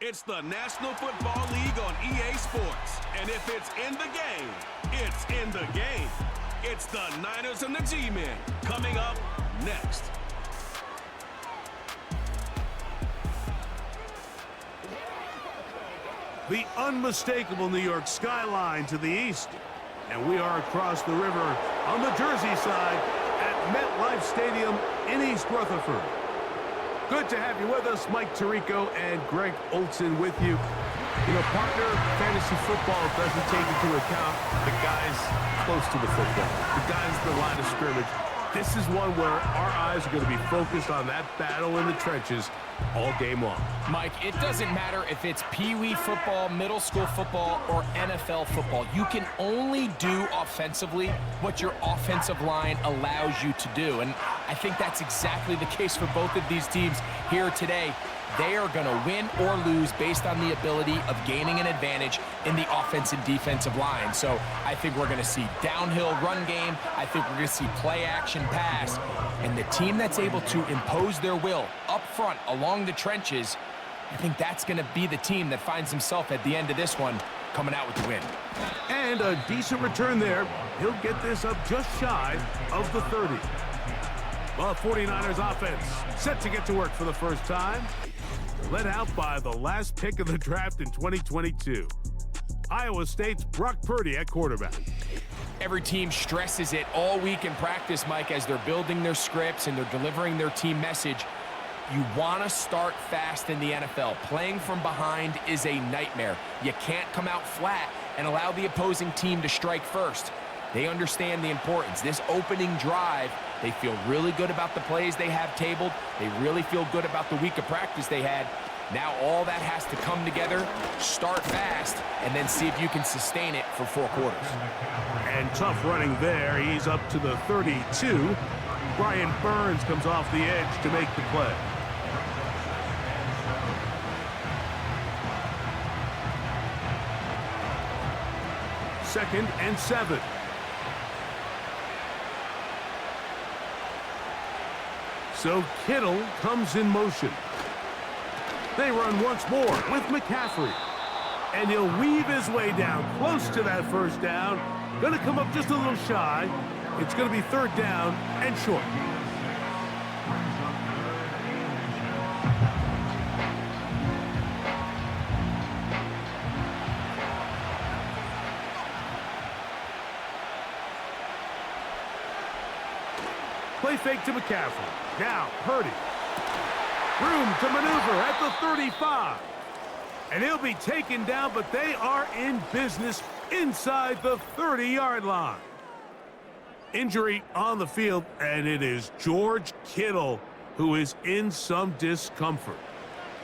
It's the National Football League on EA Sports. And if it's in the game, it's in the game. It's the Niners and the G-Men coming up next. The unmistakable New York skyline to the east. And we are across the river on the Jersey side at MetLife Stadium in East Rutherford. Good to have you with us, Mike Tirico and Greg Olson with you. You know, partner, fantasy football doesn't take into account the guys close to the football, the guys at the line of scrimmage. This is one where our eyes are going to be focused on that battle in the trenches all game long. Mike, it doesn't matter if it's Pee-wee football, middle school football, or NFL football. You can only do offensively what your offensive line allows you to do. And I think that's exactly the case for both of these teams here today. They are going to win or lose based on the ability of gaining an advantage in the offense and defensive line. So I think we're going to see downhill run game. I think we're going to see play action pass. And the team that's able to impose their will up front along the trenches, I think that's going to be the team that finds himself at the end of this one coming out with the win. And a decent return there. He'll get this up just shy of the 30. Well, 49ers offense set to get to work for the first time. Led out by the last pick of the draft in 2022. Iowa State's Brock Purdy at quarterback. Every team stresses it all week in practice, Mike, as they're building their scripts and they're delivering their team message. You want to start fast in the NFL. Playing from behind is a nightmare. You can't come out flat and allow the opposing team to strike first. They understand the importance. This opening drive, they feel really good about the plays they have tabled. They really feel good about the week of practice they had. Now all that has to come together, start fast, and then see if you can sustain it for 4 quarters. And tough running there. He's up to the 32. Brian Burns comes off the edge to make the play. Second and 7. So Kittle comes in motion. They run once more with McCaffrey. And he'll weave his way down close to that first down. Going to come up just a little shy. It's going to be 3rd down and short. Play fake to McCaffrey. Now, Purdy. Room to maneuver at the 35. And he'll be taken down, but they are in business inside the 30-yard line. Injury on the field, and it is George Kittle who is in some discomfort.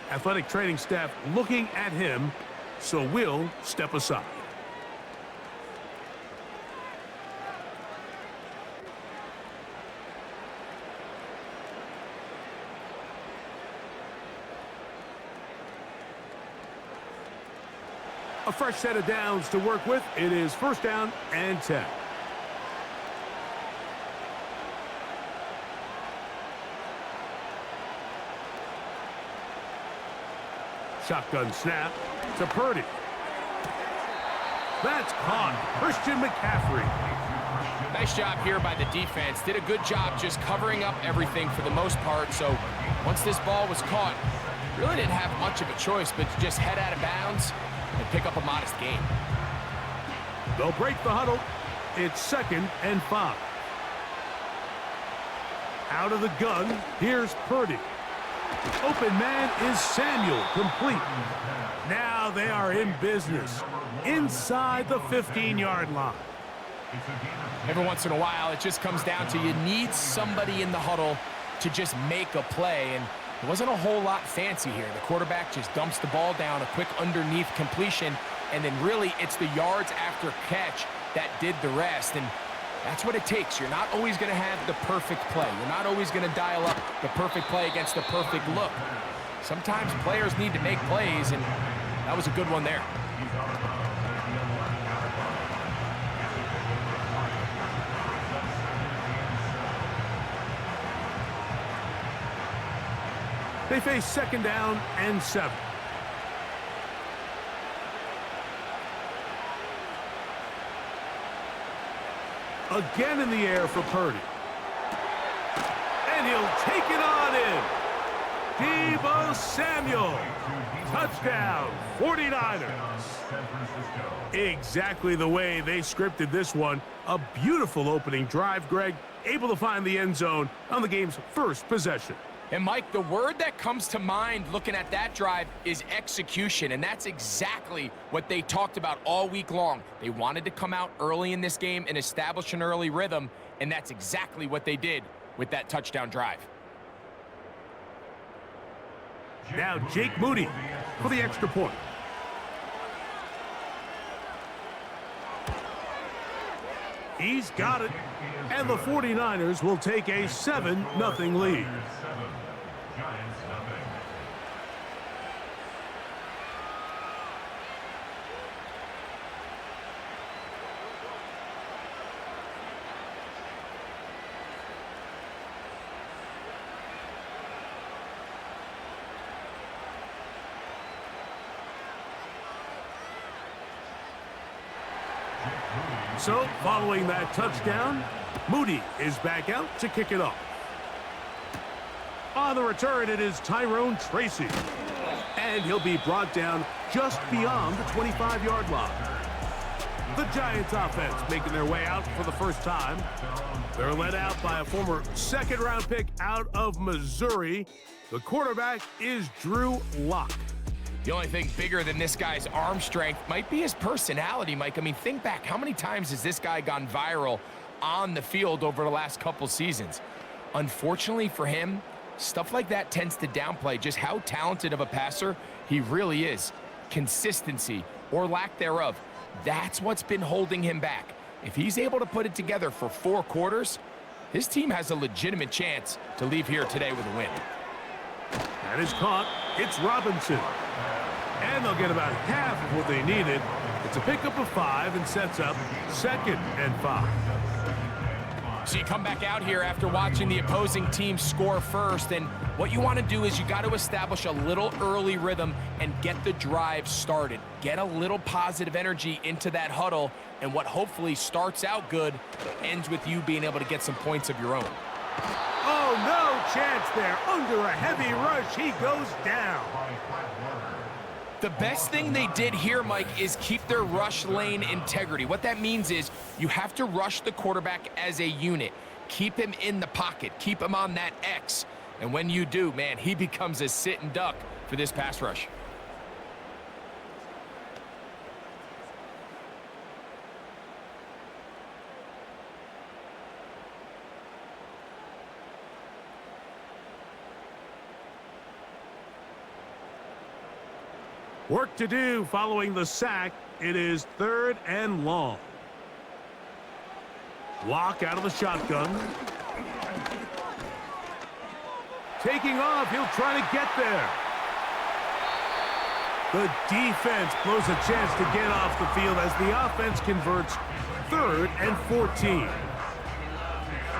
Athletic training staff looking at him, so we'll step aside. A fresh set of downs to work with. It is 1st down and 10. Shotgun snap to Purdy. That's caught. Christian McCaffrey. Nice job here by the defense. Did a good job just covering up everything for the most part. So once this ball was caught, really didn't have much of a choice but to just head out of bounds and pick up a modest gain. They'll break the huddle. It's 2nd and 5. Out of the gun, here's Purdy. Open man is Samuel, complete. Now they are in business inside the 15-yard line. Every once in a while, it just comes down to you need somebody in the huddle to just make a play, and it wasn't a whole lot fancy here. The quarterback just dumps the ball down, a quick underneath completion, and then really it's the yards after catch that did the rest, and that's what it takes. You're not always going to have the perfect play. You're not always going to dial up the perfect play against the perfect look. Sometimes players need to make plays, and that was a good one there. They face 2nd down and 7. Again in the air for Purdy. And he'll take it on in. Deebo Samuel. Touchdown, 49ers. Exactly the way they scripted this one. A beautiful opening drive, Greg. Able to find the end zone on the game's first possession. And, Mike, the word that comes to mind looking at that drive is execution, and that's exactly what they talked about all week long. They wanted to come out early in this game and establish an early rhythm, and that's exactly what they did with that touchdown drive. Now Jake Moody for the extra point. He's got it, and the 49ers will take a 7-0 lead. So, following that touchdown, Moody is back out to kick it off. On the return, it is Tyrone Tracy. And he'll be brought down just beyond the 25-yard line. The Giants offense making their way out for the first time. They're led out by a former second-round pick out of Missouri. The quarterback is Drew Lock. The only thing bigger than this guy's arm strength might be his personality, Mike. I mean, think back. How many times has this guy gone viral on the field over the last couple seasons? Unfortunately for him, stuff like that tends to downplay just how talented of a passer he really is. Consistency, or lack thereof, that's what's been holding him back. If he's able to put it together for 4 quarters, his team has a legitimate chance to leave here today with a win. That is caught. It's Robinson. And they'll get about half of what they needed. It's a pickup of 5 and sets up 2nd and 5. So you come back out here after watching the opposing team score first, and what you want to do is you got to establish a little early rhythm and get the drive started. Get a little positive energy into that huddle, and what hopefully starts out good ends with you being able to get some points of your own. Oh, no chance there. Under a heavy rush, he goes down. The best thing they did here, Mike, is keep their rush lane integrity. What that means is you have to rush the quarterback as a unit. Keep him in the pocket. Keep him on that X. And when you do, man, he becomes a sitting duck for this pass rush. Work to do following the sack. It is 3rd and long. Lock out of the shotgun. Taking off, he'll try to get there. The defense blows a chance to get off the field as the offense converts 3rd and 14.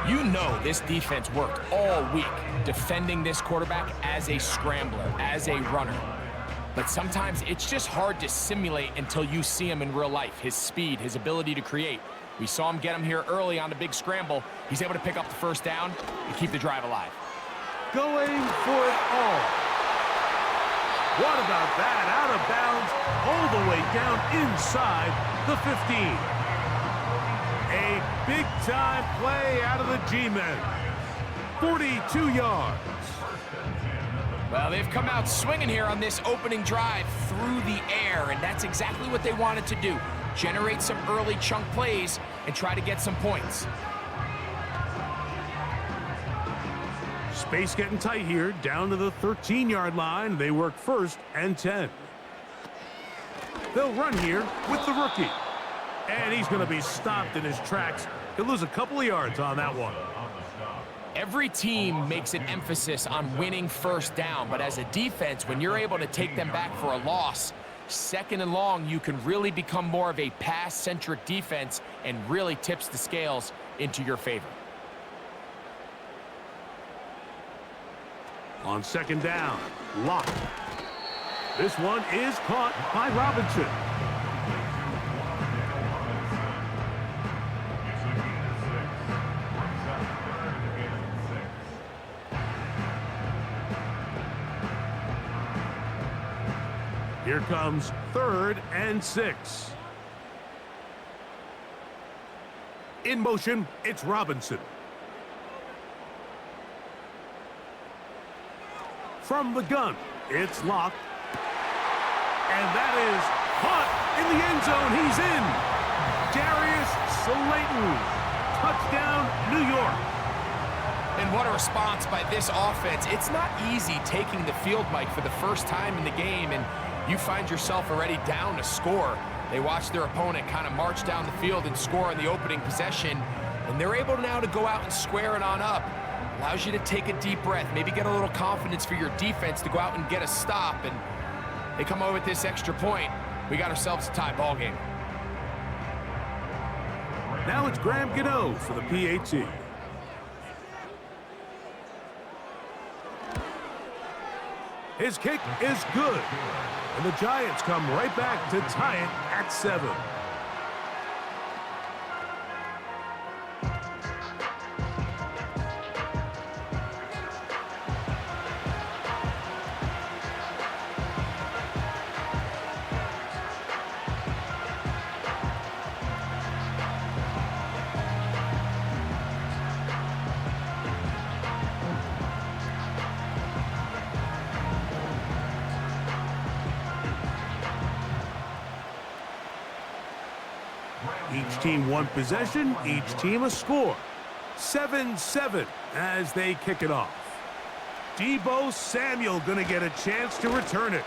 You know this defense worked all week defending this quarterback as a scrambler, as a runner. But sometimes it's just hard to simulate until you see him in real life. His speed, his ability to create. We saw him get him here early on the big scramble. He's able to pick up the first down and keep the drive alive. Going for it all. What about that? Out of bounds, all the way down inside the 15. A big-time play out of the G-men. 42 yards. Well, they've come out swinging here on this opening drive through the air, and that's exactly what they wanted to do. Generate some early chunk plays and try to get some points. Space getting tight here, down to the 13-yard line. They work 1st and 10. They'll run here with the rookie. And he's going to be stopped in his tracks. He'll lose a couple of yards on that one. Every team makes an emphasis on winning first down, but as a defense, when you're able to take them back for a loss, 2nd and long, you can really become more of a pass-centric defense and really tips the scales into your favor. On 2nd down, Lock. This one is caught by Robinson. Here comes 3rd and 6. In motion, it's Robinson. From the gun, it's Locke. And that is caught in the end zone. He's in. Darius Slayton. Touchdown, New York. And what a response by this offense. It's not easy taking the field, Mike, for the first time in the game, and you find yourself already down a score. They watch their opponent kind of march down the field and score in the opening possession, and they're able now to go out and square it on up. Allows you to take a deep breath, maybe get a little confidence for your defense to go out and get a stop, and they come over with this extra point. We got ourselves a tie ball game. Now it's Graham Gano for the PAT. His kick is good. And the Giants come right back to tie it at 7. Each team one possession, each team a score. 7-7 as they kick it off. Deebo Samuel gonna get a chance to return it.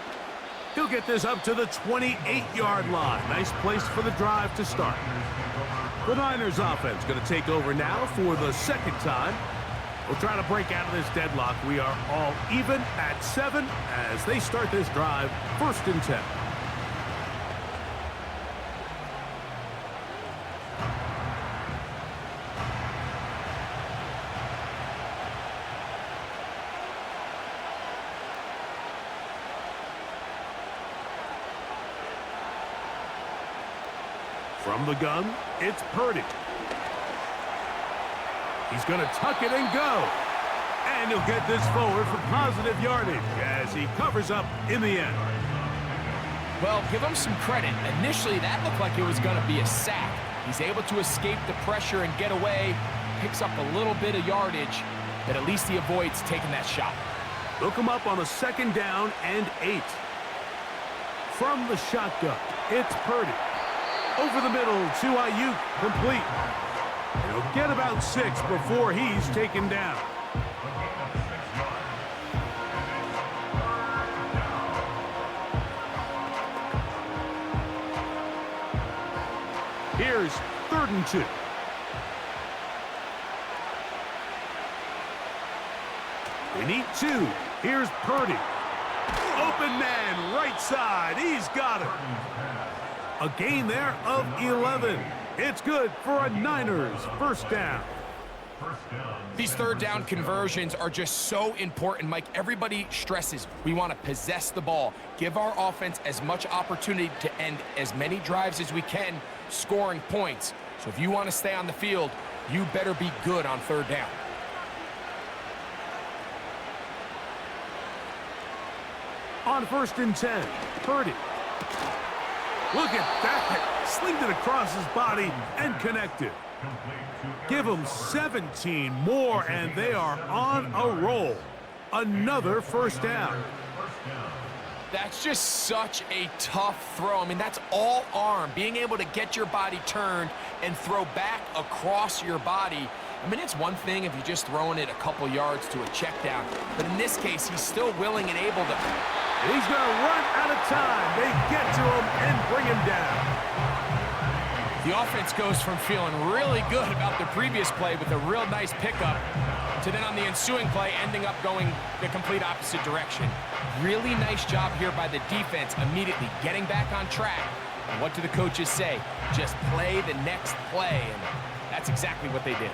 He'll get this up to the 28-yard line. Nice place for the drive to start. The Niners offense gonna take over now for the second time. We'll try to break out of this deadlock. We are all even at 7 as they start this drive, 1st and 10. From the gun, it's Purdy. He's going to tuck it and go. And he'll get this forward for positive yardage as he covers up in the end. Well, give him some credit. Initially, that looked like it was going to be a sack. He's able to escape the pressure and get away, picks up a little bit of yardage, but at least he avoids taking that shot. They'll come up on a 2nd down and 8. From the shotgun, it's Purdy. Over the middle to Ayuk, complete. And he'll get about 6 before he's taken down. Here's 3rd and 2. They need 2. Here's Purdy. Open man, right side. He's got it. A gain there of 11. It's good for a Niners 1st down. These 3rd down conversions are just so important, Mike. Everybody stresses we want to possess the ball, give our offense as much opportunity to end as many drives as we can, scoring points. So if you want to stay on the field, you better be good on 3rd down. On 1st and 10, Purdy. Look at that. Slinged it across his body and connected. Give them 17 more, and they are on a roll. Another 1st down. That's just such a tough throw. I mean, that's all arm. Being able to get your body turned and throw back across your body. I mean, it's one thing if you're just throwing it a couple yards to a check down, but in this case, he's still willing and able to. He's going to run out of time. They get to him and bring him down. The offense goes from feeling really good about the previous play with a real nice pickup to then on the ensuing play ending up going the complete opposite direction. Really nice job here by the defense immediately getting back on track. And what do the coaches say? Just play the next play, and that's exactly what they did.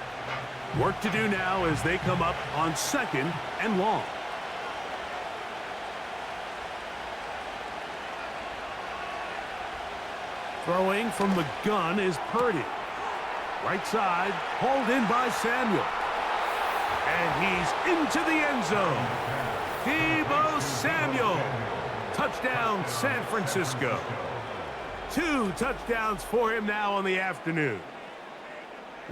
Work to do now as they come up on 2nd and long. Throwing from the gun is Purdy. Right side, hauled in by Samuel. And he's into the end zone. Deebo Samuel. Touchdown, San Francisco. 2 touchdowns for him now on the afternoon.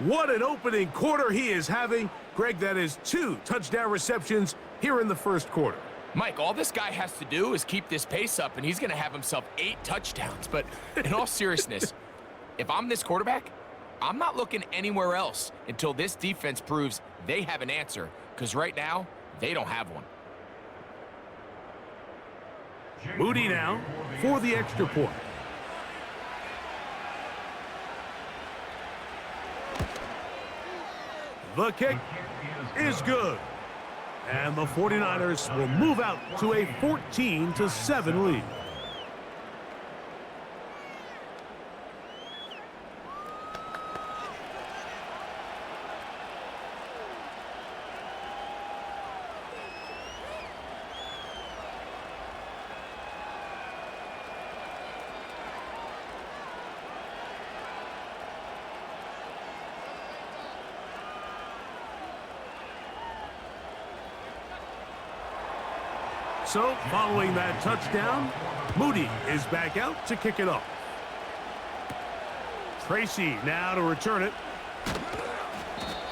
What an opening quarter he is having. Greg, that is 2 touchdown receptions here in the first quarter. Mike, all this guy has to do is keep this pace up, and he's going to have himself 8 touchdowns. But in all seriousness, if I'm this quarterback, I'm not looking anywhere else until this defense proves they have an answer, because right now, they don't have one. Moody now for the extra point. The kick is good. And the 49ers will move out to a 14-7 lead. So, following that touchdown, Moody is back out to kick it off. Tracy now to return it.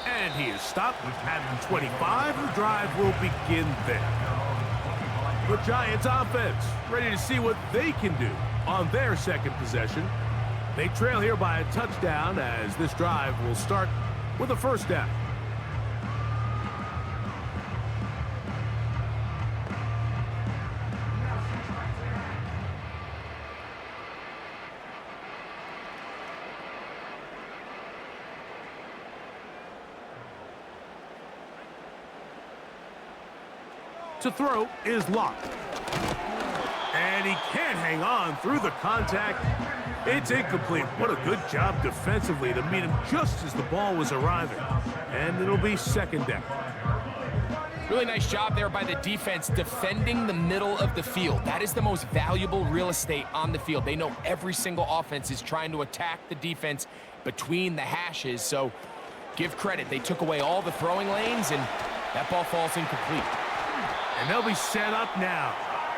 And he is stopped at the 25. The drive will begin there. The Giants offense ready to see what they can do on their second possession. They trail here by a touchdown as this drive will start with a first down. To throw is locked. And he can't hang on through the contact. It's incomplete. What a good job defensively to meet him just as the ball was arriving. And it'll be second down. Really nice job there by the defense defending the middle of the field. That is the most valuable real estate on the field. They know every single offense is trying to attack the defense between the hashes. So give credit. They took away all the throwing lanes, and that ball falls incomplete. And they'll be set up now.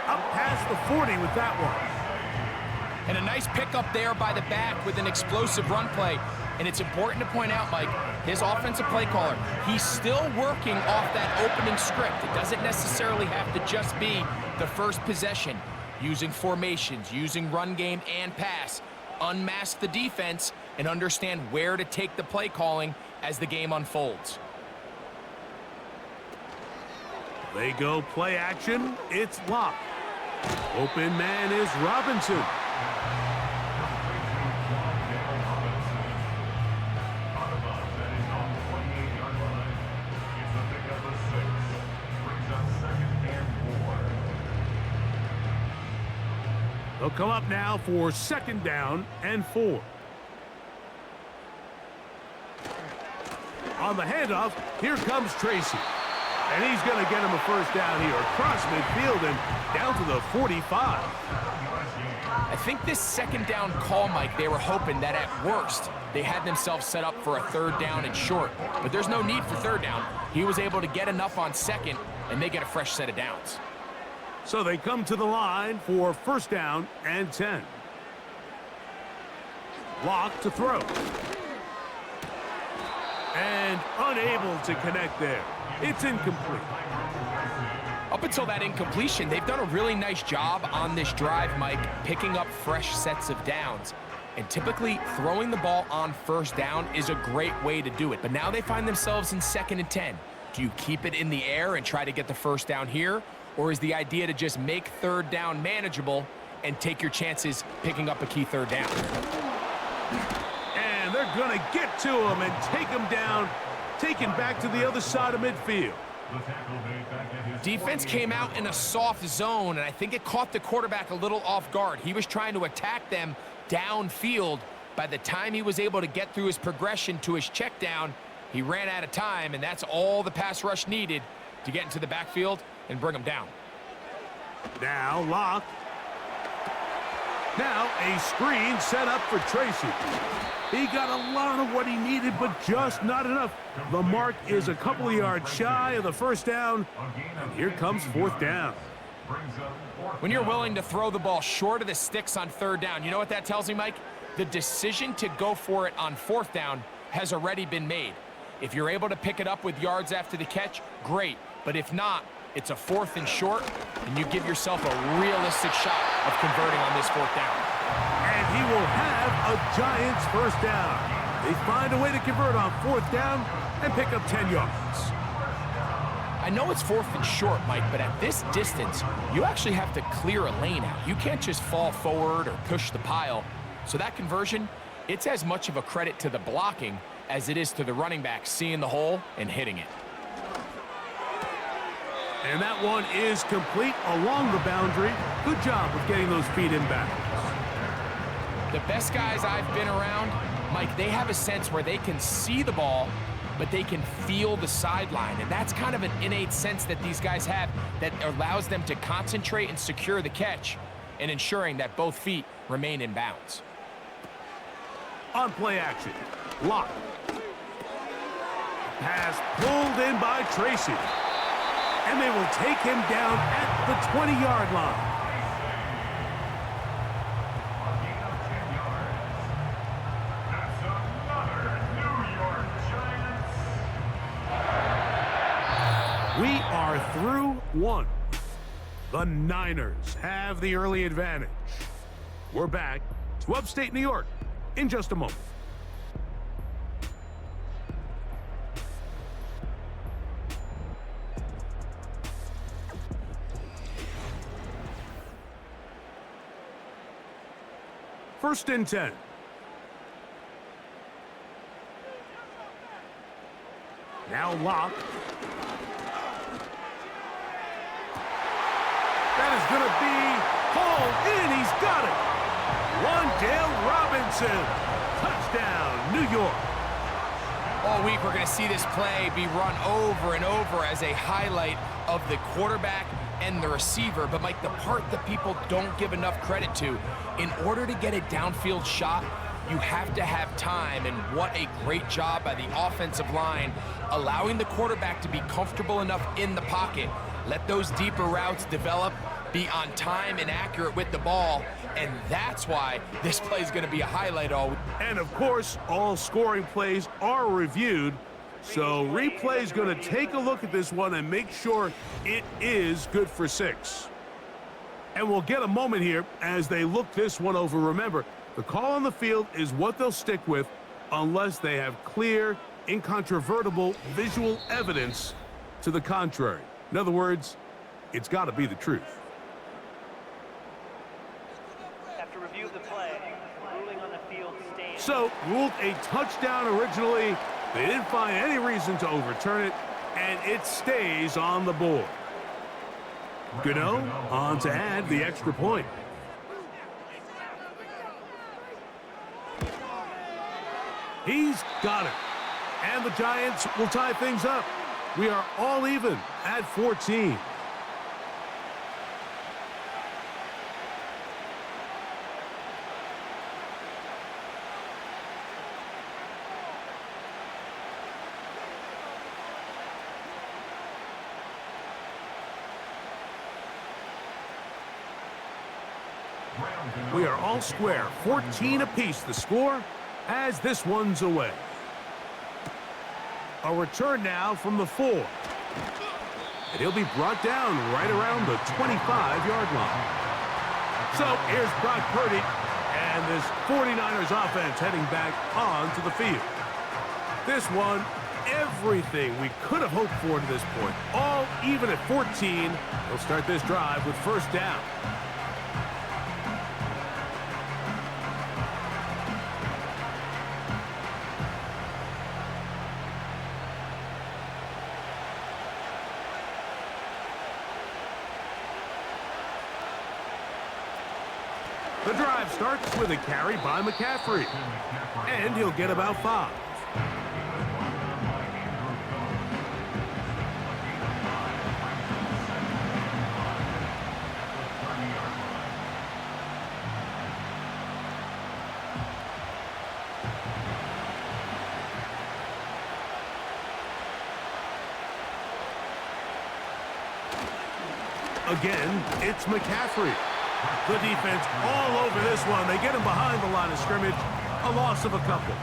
Up past the 40 with that one. And a nice pickup there by the back with an explosive run play. And it's important to point out, Mike, his offensive play caller, he's still working off that opening script. It doesn't necessarily have to just be the first possession. Using formations, using run game and pass. Unmask the defense and understand where to take the play calling as the game unfolds. They go play action. It's locked. Open man is Robinson. They'll come up now for second down and 4. On the handoff, here comes Tracy. And he's going to get him a first down here across midfield and down to the 45. I think this second down call, Mike, they were hoping that at worst they had themselves set up for a third down and short. But there's no need for third down. He was able to get enough on second, and they get a fresh set of downs. So they come to the line for first down and 10. Lock to throw. And unable to connect there. It's incomplete. Up until that incompletion, they've done a really nice job on this drive, Mike, picking up fresh sets of downs. And typically, throwing the ball on first down is a great way to do it. But now they find themselves in 2nd and 10. Do you keep it in the air and try to get the first down here? Or is the idea to just make third down manageable and take your chances picking up a key third down? And they're going to get to him and take him down, taken back to the other side of midfield. Defense came out in a soft zone, and I think it caught the quarterback a little off guard. He was trying to attack them downfield. By the time he was able to get through his progression to his check down, he ran out of time, and that's all the pass rush needed to get into the backfield and bring him down. Now Locke. Now a screen set up for Tracy. He got a lot of what he needed, but just not enough. The mark is a couple of yards shy of the first down, and here comes fourth down. When you're willing to throw the ball short of the sticks on 3rd down, you know what that tells me, Mike? The decision to go for it on 4th down has already been made. If you're able to pick it up with yards after the catch, great. But if not, it's a 4th and short, and you give yourself a realistic shot of converting on this 4th down. And he will have a Giants 1st down. They find a way to convert on 4th down and pick up 10 yards. I know it's 4th and short, Mike, but at this distance, you actually have to clear a lane out. You can't just fall forward or push the pile. So that conversion, it's as much of a credit to the blocking as it is to the running back seeing the hole and hitting it. And that one is complete along the boundary. Good job of getting those feet in bounds. The best guys I've been around, Mike, they have a sense where they can see the ball, but they can feel the sideline. And that's kind of an innate sense that these guys have that allows them to concentrate and secure the catch and ensuring that both feet remain in bounds. On play action, Lock. Pass pulled in by Tracy. And they will take him down at the 20-yard line. We are through one. The Niners have the early advantage. We're back to upstate New York in just a moment. First and 10. Now Lock. That is going to be hauled in. He's got it. Wandale Robinson. Touchdown, New York. All week we're going to see this play be run over and over as a highlight of the quarterback and the receiver. But, Mike, the part that people don't give enough credit to, in order to get a downfield shot, you have to have time, and what a great job by the offensive line, allowing the quarterback to be comfortable enough in the pocket. Let those deeper routes develop, be on time and accurate with the ball, and that's why this play is going to be a highlight all week. And, of course, all scoring plays are reviewed, so replay is going to take a look at this one and make sure it is good for 6. And we'll get a moment here as they look this one over. Remember, the call on the field is what they'll stick with unless they have clear, incontrovertible visual evidence to the contrary. In other words, it's got to be the truth. After review of the play, ruling on the field stands. So, ruled a touchdown originally. They didn't find any reason to overturn it, and it stays on the board. Gano on to add the extra point. He's got it. And the Giants will tie things up. We are all even at 14. We are all square, 14 apiece the score as this one's away. A return now from the 4. And he'll be brought down right around the 25-yard line. So here's Brock Purdy and this 49ers offense heading back onto the field. This one, everything we could have hoped for to this point. All even at 14. They'll start this drive with first down. The drive starts with a carry by McCaffrey, and he'll get about 5. Again, it's McCaffrey. The defense all over this one. They get him behind the line of scrimmage. A loss of a couple.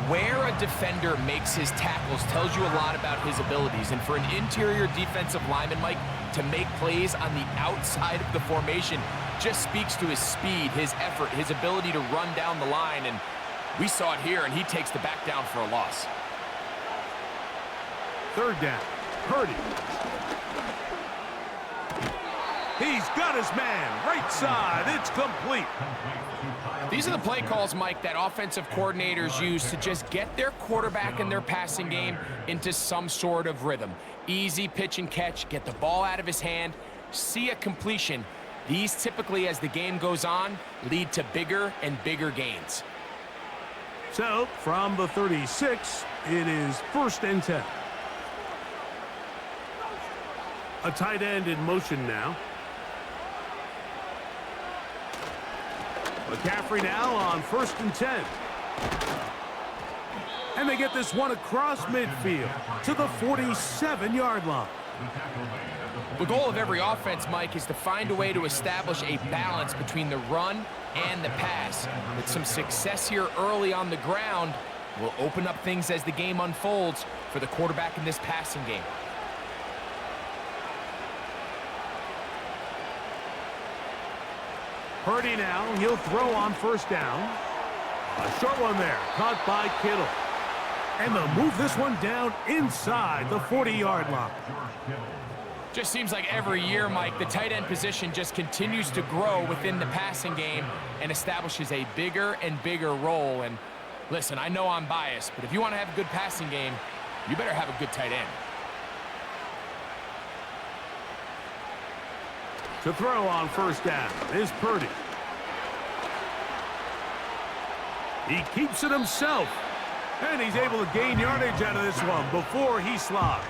Where a defender makes his tackles tells you a lot about his abilities. And for an interior defensive lineman, Mike, to make plays on the outside of the formation just speaks to his speed, his effort, his ability to run down the line. And we saw it here, and he takes the back down for a loss. Third down. Purdy. He's got his man. Right side. It's complete. These are the play calls, Mike, that offensive coordinators use to just get their quarterback and their passing game into some sort of rhythm. Easy pitch and catch, get the ball out of his hand, see a completion. These typically, as the game goes on, lead to bigger and bigger gains. So, from the 36, it is 1st and 10. A tight end in motion now. McCaffrey now on 1st and 10. And they get this one across midfield to the 47-yard line. The goal of every offense, Mike, is to find a way to establish a balance between the run and the pass. With some success here early on the ground, will open up things as the game unfolds for the quarterback in this passing game. Purdy now, he'll throw on 1st down. A short one there, caught by Kittle. And they'll move this one down inside the 40-yard line. Just seems like every year, Mike, the tight end position just continues to grow within the passing game and establishes a bigger and bigger role. And listen, I know I'm biased, but if you want to have a good passing game, you better have a good tight end. To throw on 1st down is Purdy. He keeps it himself. And he's able to gain yardage out of this one before he slides.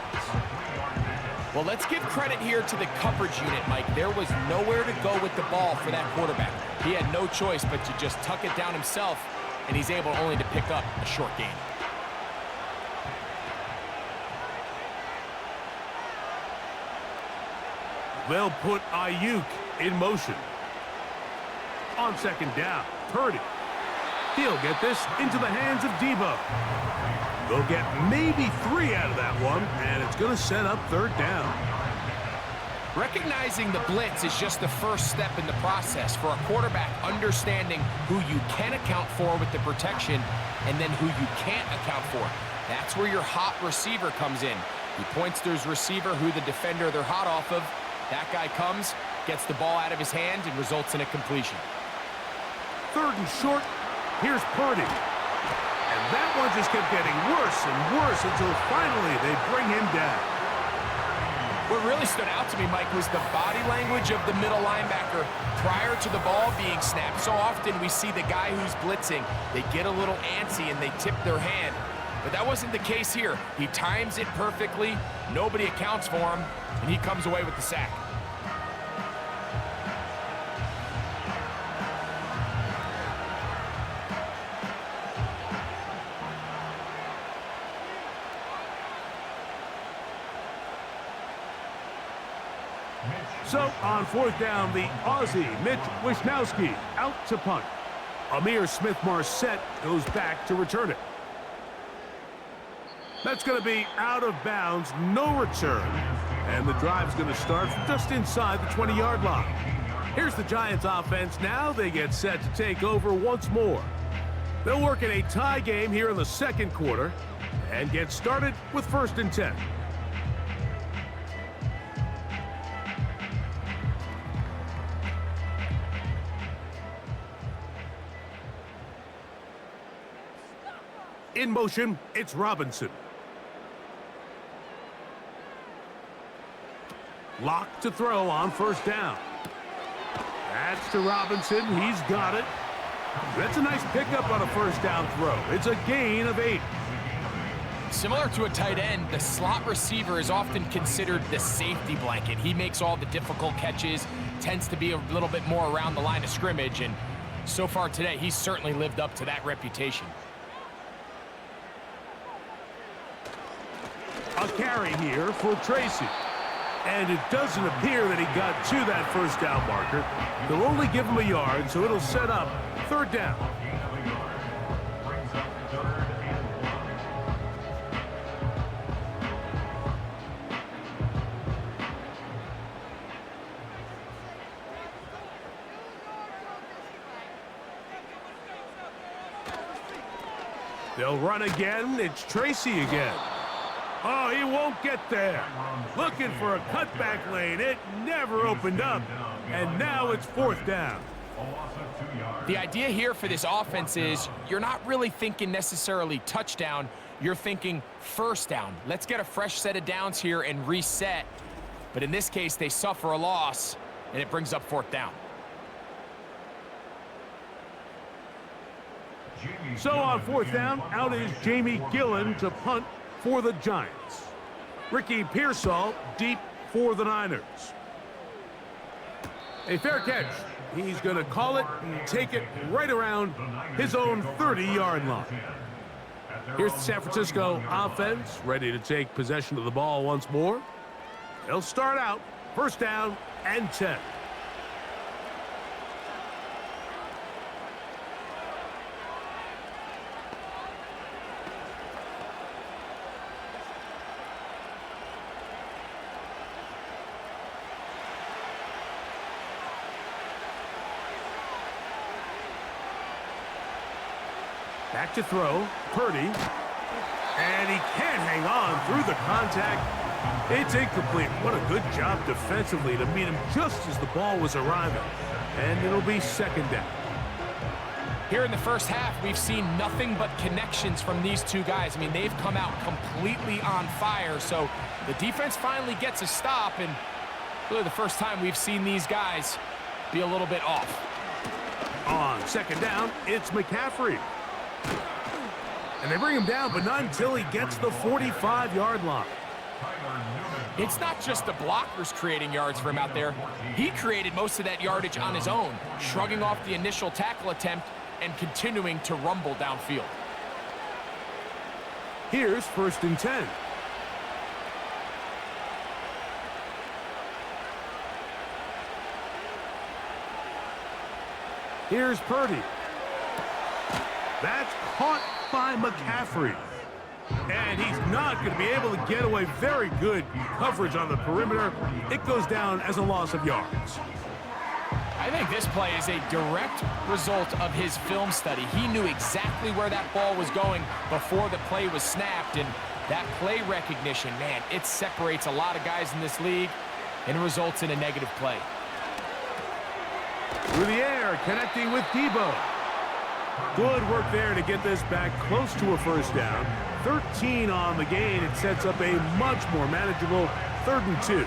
Well, let's give credit here to the coverage unit, Mike. There was nowhere to go with the ball for that quarterback. He had no choice but to just tuck it down himself, and he's able only to pick up a short gain. They'll put Ayuk in motion. On 2nd down, Purdy. He'll get this into the hands of Debo. They'll get maybe 3 out of that one, and it's going to set up 3rd down. Recognizing the blitz is just the first step in the process for a quarterback understanding who you can account for with the protection and then who you can't account for. That's where your hot receiver comes in. He points to his receiver who the defender they're hot off of. That guy comes, gets the ball out of his hand, and results in a completion. 3rd and short. Here's Purdy. And that one just kept getting worse and worse until finally they bring him down. What really stood out to me, Mike, was the body language of the middle linebacker prior to the ball being snapped. So often we see the guy who's blitzing, they get a little antsy and they tip their hand. But that wasn't the case here. He times it perfectly, nobody accounts for him, and he comes away with the sack. So, on 4th down, the Aussie, Mitch Wishnowsky, out to punt. Amir Smith-Marset goes back to return it. That's going to be out of bounds, no return. And the drive's going to start just inside the 20-yard line. Here's the Giants offense now. They get set to take over once more. They'll work in a tie game here in the 2nd quarter and get started with 1st and 10. In motion, it's Robinson. Locked to throw on 1st down. That's to Robinson. He's got it. That's a nice pickup on a 1st down throw. It's a gain of 8. Similar to a tight end, the slot receiver is often considered the safety blanket. He makes all the difficult catches, tends to be a little bit more around the line of scrimmage, and so far today, he's certainly lived up to that reputation. A carry here for Tracy. And it doesn't appear that he got to that first down marker. They'll only give him a yard, so it'll set up third down. They'll run again. It's Tracy again. Oh, he won't get there. Looking for a cutback lane. It never opened up. And now it's fourth down. The idea here for this offense is you're not really thinking necessarily touchdown. You're thinking first down. Let's get a fresh set of downs here and reset. But in this case, they suffer a loss, and it brings up fourth down. So on fourth down, out is Jamie Gillen to punt for the Giants. Ricky Pearsall deep for the Niners. A fair catch. He's going to call it and take it right around his own 30-yard line. Here's the San Francisco offense, ready to take possession of the ball once more. They'll start out first down and 10. Back to throw, Purdy, and he can't hang on through the contact. It's incomplete. What a good job defensively to meet him just as the ball was arriving. And it'll be second down. Here in the first half, we've seen nothing but connections from these two guys. I mean, they've come out completely on fire, so the defense finally gets a stop, and really the first time we've seen these guys be a little bit off. On second down, it's McCaffrey. And they bring him down, but not until he gets the 45-yard line. It's not just the blockers creating yards for him out there. He created most of that yardage on his own, shrugging off the initial tackle attempt and continuing to rumble downfield. Here's first and 10. Here's Purdy. That's caught by McCaffrey. And he's not going to be able to get away. Very good coverage on the perimeter. It goes down as a loss of yards. I think this play is a direct result of his film study. He knew exactly where that ball was going before the play was snapped, and that play recognition, man, it separates a lot of guys in this league and results in a negative play. Through the air, connecting with Debo. Good work there to get this back close to a first down. 13 on the gain. It sets up a much more manageable 3rd and 2.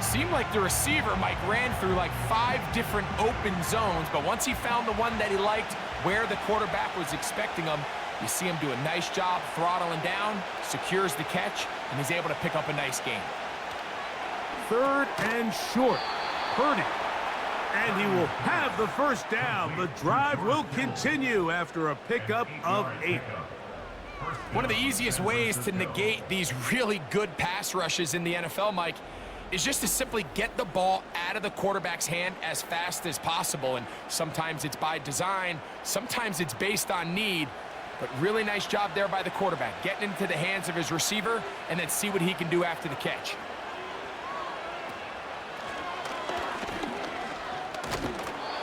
Seemed like the receiver, Mike, ran through like 5 different open zones, but once he found the one that he liked where the quarterback was expecting him, you see him do a nice job throttling down, secures the catch, and he's able to pick up a nice gain. 3rd and short. Purdy. And he will have the first down. The drive will continue after a pickup of 8. One of the easiest ways to negate these really good pass rushes in the NFL, Mike, is just to simply get the ball out of the quarterback's hand as fast as possible. And sometimes it's by design, sometimes it's based on need. But really nice job there by the quarterback, getting into the hands of his receiver and then see what he can do after the catch.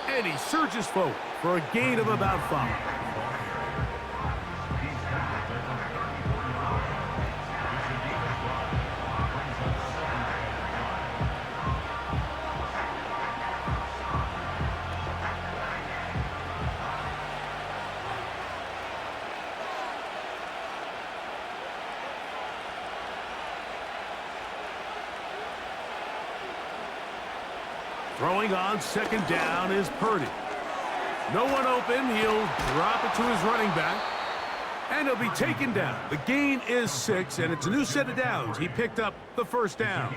And he surges forward for a gain of about 5. Throwing on second down is Purdy. No one open. He'll drop it to his running back. And he'll be taken down. The gain is 6, and it's a new set of downs. He picked up the first down.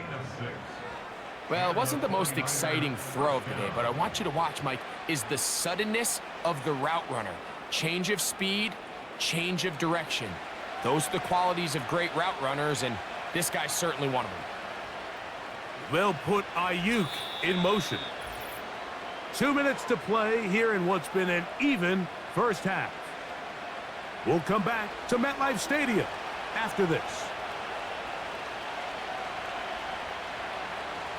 Well, it wasn't the most exciting throw of the day, but I want you to watch, Mike, is the suddenness of the route runner. Change of speed, change of direction. Those are the qualities of great route runners, and this guy's certainly one of them. They'll put Ayuk in motion. 2 minutes to play here in what's been an even first half. We'll come back to MetLife Stadium after this.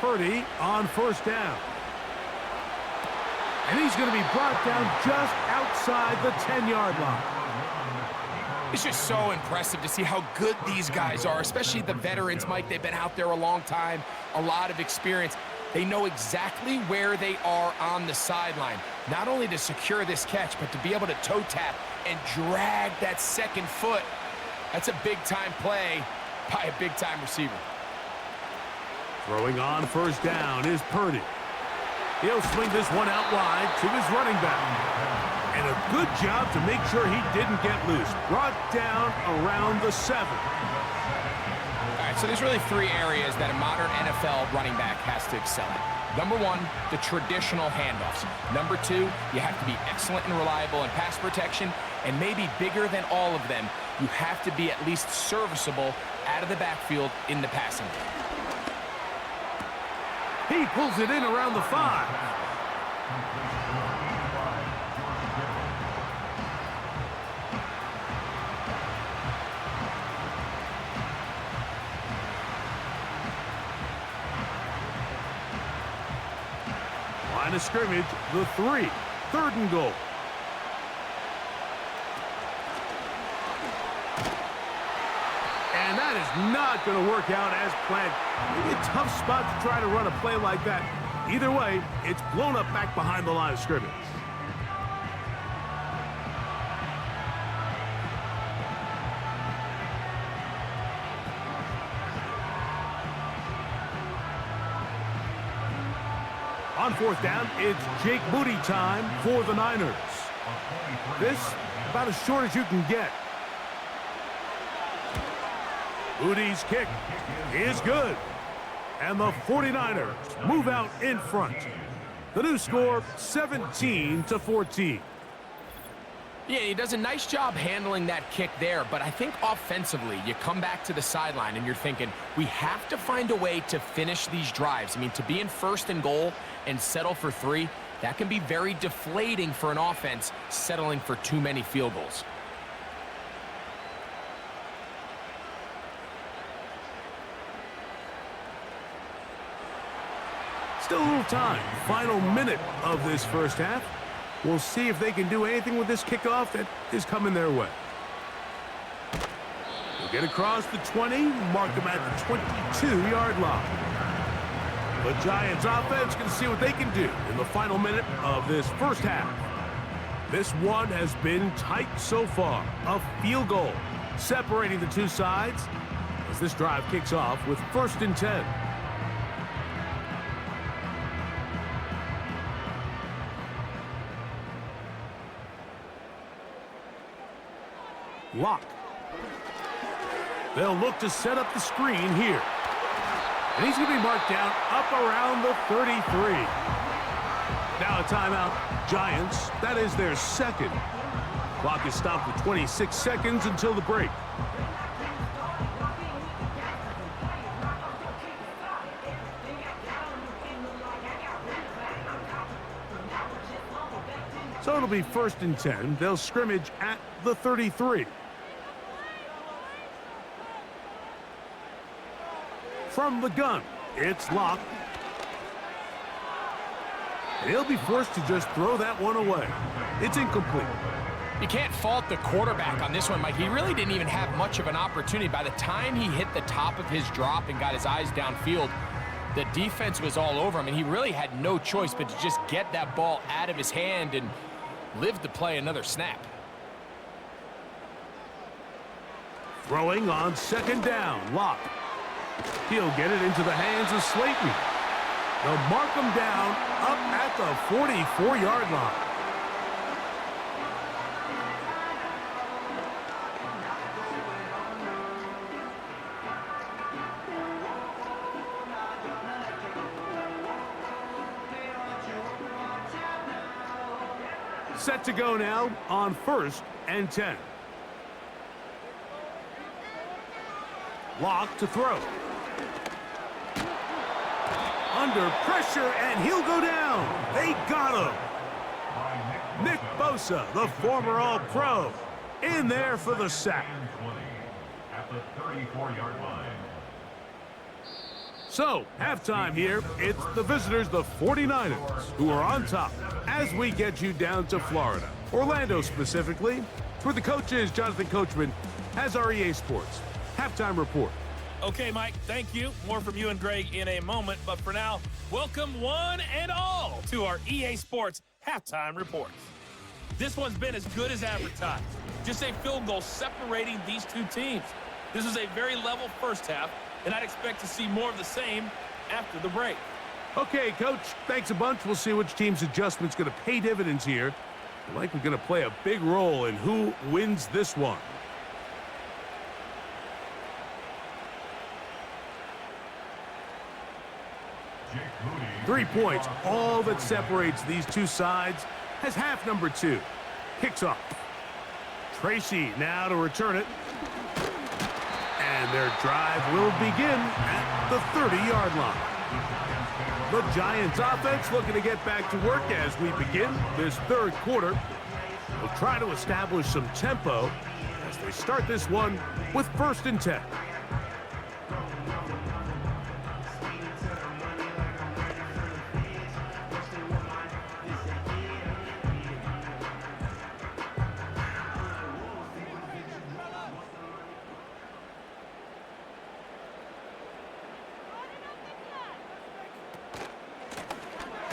Purdy on first down. And he's going to be brought down just outside the 10-yard line. It's just so impressive to see how good these guys are, especially the veterans, Mike. They've been out there a long time, a lot of experience. They know exactly where they are on the sideline, not only to secure this catch, but to be able to toe tap and drag that second foot. That's a big-time play by a big-time receiver. Throwing on first down is Purdy. He'll swing this one out wide to his running back. And a good job to make sure he didn't get loose. Brought down around the 7. All right, so there's really 3 areas that a modern NFL running back has to excel at. Number 1, the traditional handoffs. Number 2, you have to be excellent and reliable in pass protection. And maybe bigger than all of them, you have to be at least serviceable out of the backfield in the passing game. He pulls it in around the 5. Line of scrimmage, the 3. 3rd and goal. And that is not going to work out as planned. Maybe a tough spot to try to run a play like that. Either way, it's blown up back behind the line of scrimmage. On 4th down, it's Jake Moody time for the Niners. This, about as short as you can get. Moody's kick is good. And the 49ers move out in front. The new score, 17-14. Yeah, he does a nice job handling that kick there, but I think offensively, you come back to the sideline and you're thinking, we have to find a way to finish these drives. I mean, to be in 1st and goal and settle for 3, that can be very deflating for an offense settling for too many field goals. Still a little time. Final minute of this first half. We'll see if they can do anything with this kickoff that is coming their way. We'll get across the 20, mark them at the 22-yard line. The Giants offense can see what they can do in the final minute of this first half. This one has been tight so far. A field goal separating the two sides as this drive kicks off with 1st and 10. Lock. They'll look to set up the screen here. And he's going to be marked down up around the 33. Now a timeout. Giants, that is their 2nd. Clock is stopped with 26 seconds until the break. So it'll be 1st and 10. They'll scrimmage at the 33. From the gun, it's Locke. And he'll be forced to just throw that one away. It's incomplete. You can't fault the quarterback on this one, Mike. He really didn't even have much of an opportunity. By the time he hit the top of his drop and got his eyes downfield, the defense was all over him, and he really had no choice but to just get that ball out of his hand and live to play another snap. Throwing on 2nd down, Locke. He'll get it into the hands of Slayton. They'll mark him down up at the 44-yard line. Set to go now on 1st and 10. Lock to throw. under pressure, and he'll go down. They got him. Nick Bosa, the former All-Pro, in there for the sack. At the 34-yard line. So, halftime here. It's the visitors, the 49ers, who are on top as we get you down to Florida. Orlando specifically. For the coaches, Jonathan Coachman has our EA Sports halftime report. Okay, Mike, thank you. More from you and Greg in a moment. But for now, welcome one and all to our EA Sports halftime report. This one's been as good as advertised. Just a field goal separating these two teams. This is a very level first half, and I'd expect to see more of the same after the break. Okay, Coach, thanks a bunch. We'll see which team's adjustment's going to pay dividends here. Likely going to play a big role in who wins this one. 3 points, all that separates these two sides, has half number 2. Kicks off. Tracy now to return it. And their drive will begin at the 30-yard line. The Giants offense looking to get back to work as we begin this third quarter. They'll try to establish some tempo as they start this one with 1st and 10.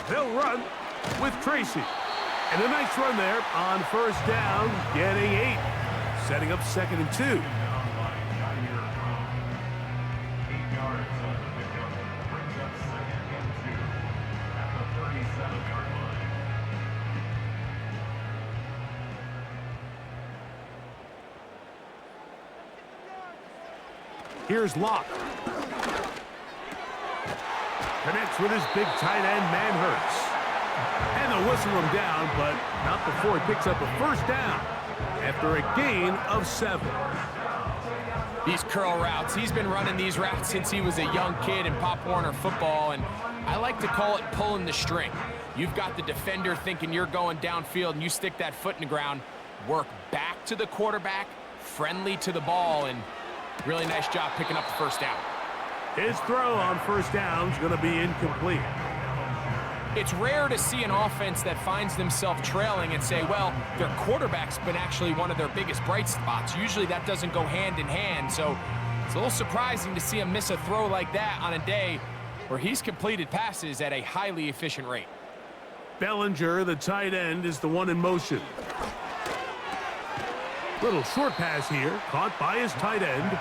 They'll run with Tracy. And a nice run there on 1st down, getting 8. Setting up 2nd and 2. Here's Locke. Connects with his big tight end, Manhurts. And they'll whistle him down, but not before he picks up a 1st down after a gain of 7. These curl routes, he's been running these routes since he was a young kid in Pop Warner football, and I like to call it pulling the string. You've got the defender thinking you're going downfield, and you stick that foot in the ground, work back to the quarterback, friendly to the ball, and really nice job picking up the 1st down. His throw on 1st down is going to be incomplete. It's rare to see an offense that finds themselves trailing and say, well, their quarterback's been actually one of their biggest bright spots. Usually that doesn't go hand in hand, so it's a little surprising to see him miss a throw like that on a day where he's completed passes at a highly efficient rate. Bellinger, the tight end, is the one in motion. Little short pass here, caught by his tight end.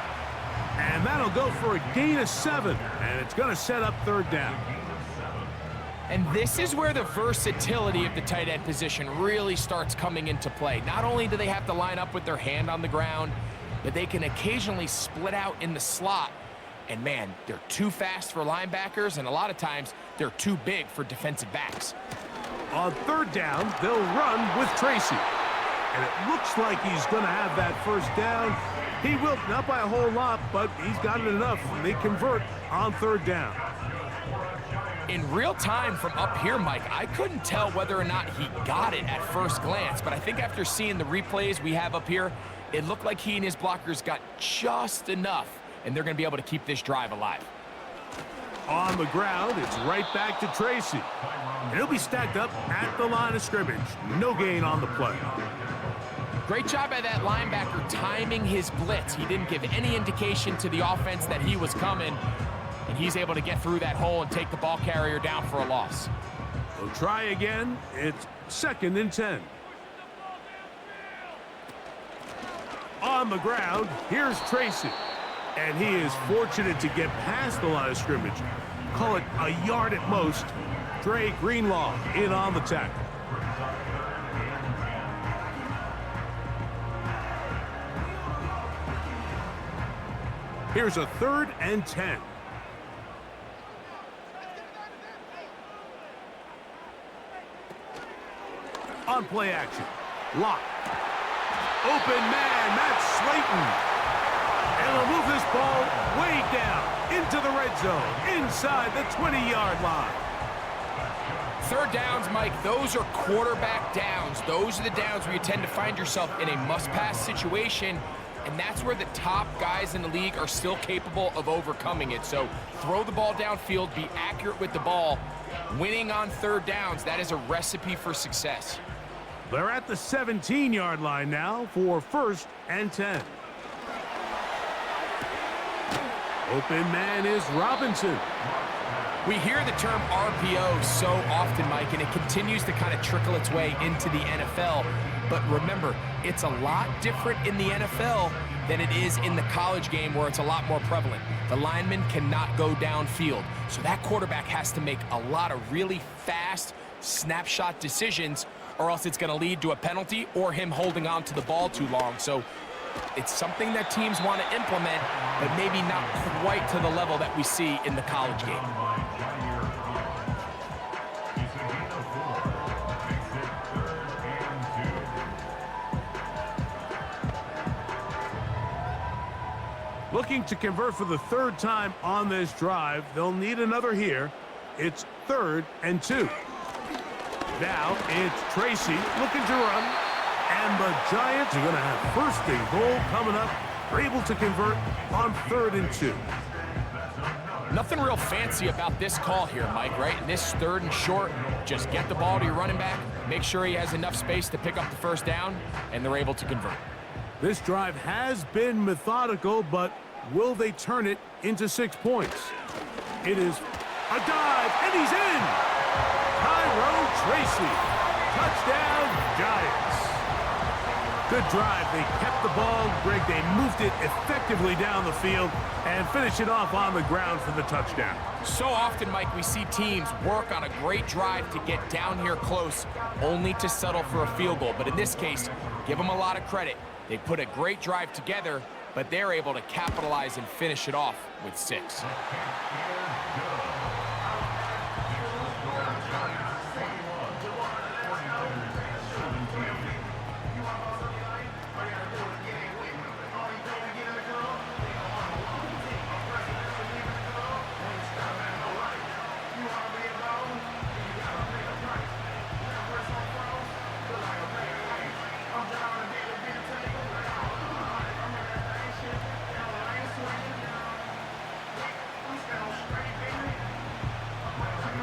And that'll go for a gain of 7, and it's going to set up 3rd down. And this is where the versatility of the tight end position really starts coming into play. Not only do they have to line up with their hand on the ground, but they can occasionally split out in the slot. And man, they're too fast for linebackers, and a lot of times they're too big for defensive backs. On 3rd down, they'll run with Tracy. And it looks like he's going to have that 1st down. He will, not by a whole lot, but he's got it enough. They convert on 3rd down. In real time from up here, Mike, I couldn't tell whether or not he got it at first glance, but I think after seeing the replays we have up here, it looked like he and his blockers got just enough, and they're going to be able to keep this drive alive. On the ground, it's right back to Tracy. And he'll be stacked up at the line of scrimmage. No gain on the play. Great job by that linebacker timing his blitz. He didn't give any indication to the offense that he was coming, and he's able to get through that hole and take the ball carrier down for a loss. We'll try again. It's 2nd and 10. On the ground, here's Tracy. And he is fortunate to get past the line of scrimmage. Call it a yard at most. Dre Greenlaw in on the tackle. Here's a 3rd and 10. On play action. Lock. Open man, Matt Slayton. And they'll move this ball way down into the red zone, inside the 20-yard line. Third downs, Mike, those are quarterback downs. Those are the downs where you tend to find yourself in a must-pass situation, and that's where the top guys in the league are still capable of overcoming it. So throw the ball downfield, be accurate with the ball. Winning on third downs, that is a recipe for success. They're at the 17-yard line now for 1st and 10. Open man is Robinson. We hear the term RPO so often, Mike, and it continues to kind of trickle its way into the NFL. But remember, it's a lot different in the NFL than it is in the college game where it's a lot more prevalent. The lineman cannot go downfield. So that quarterback has to make a lot of really fast snapshot decisions, or else it's going to lead to a penalty or him holding on to the ball too long. So it's something that teams want to implement, but maybe not quite to the level that we see in the college game. Looking to convert for the third time on this drive. They'll need another here. It's 3rd and 2. Now it's Tracy looking to run. And the Giants are going to have 1st and goal coming up. They're able to convert on 3rd and 2. Nothing real fancy about this call here, Mike, right? In this 3rd and short, just get the ball to your running back, make sure he has enough space to pick up the 1st down, and they're able to convert. This drive has been methodical, but will they turn it into 6 points? It is a dive, and he's in! Tyrone Tracy. Touchdown, Giants. Good drive. They kept the ball. Greg, they moved it effectively down the field and finish it off on the ground for the touchdown. So often, Mike, we see teams work on a great drive to get down here close, only to settle for a field goal. But in this case, give them a lot of credit. They put a great drive together, but they're able to capitalize and finish it off with 6.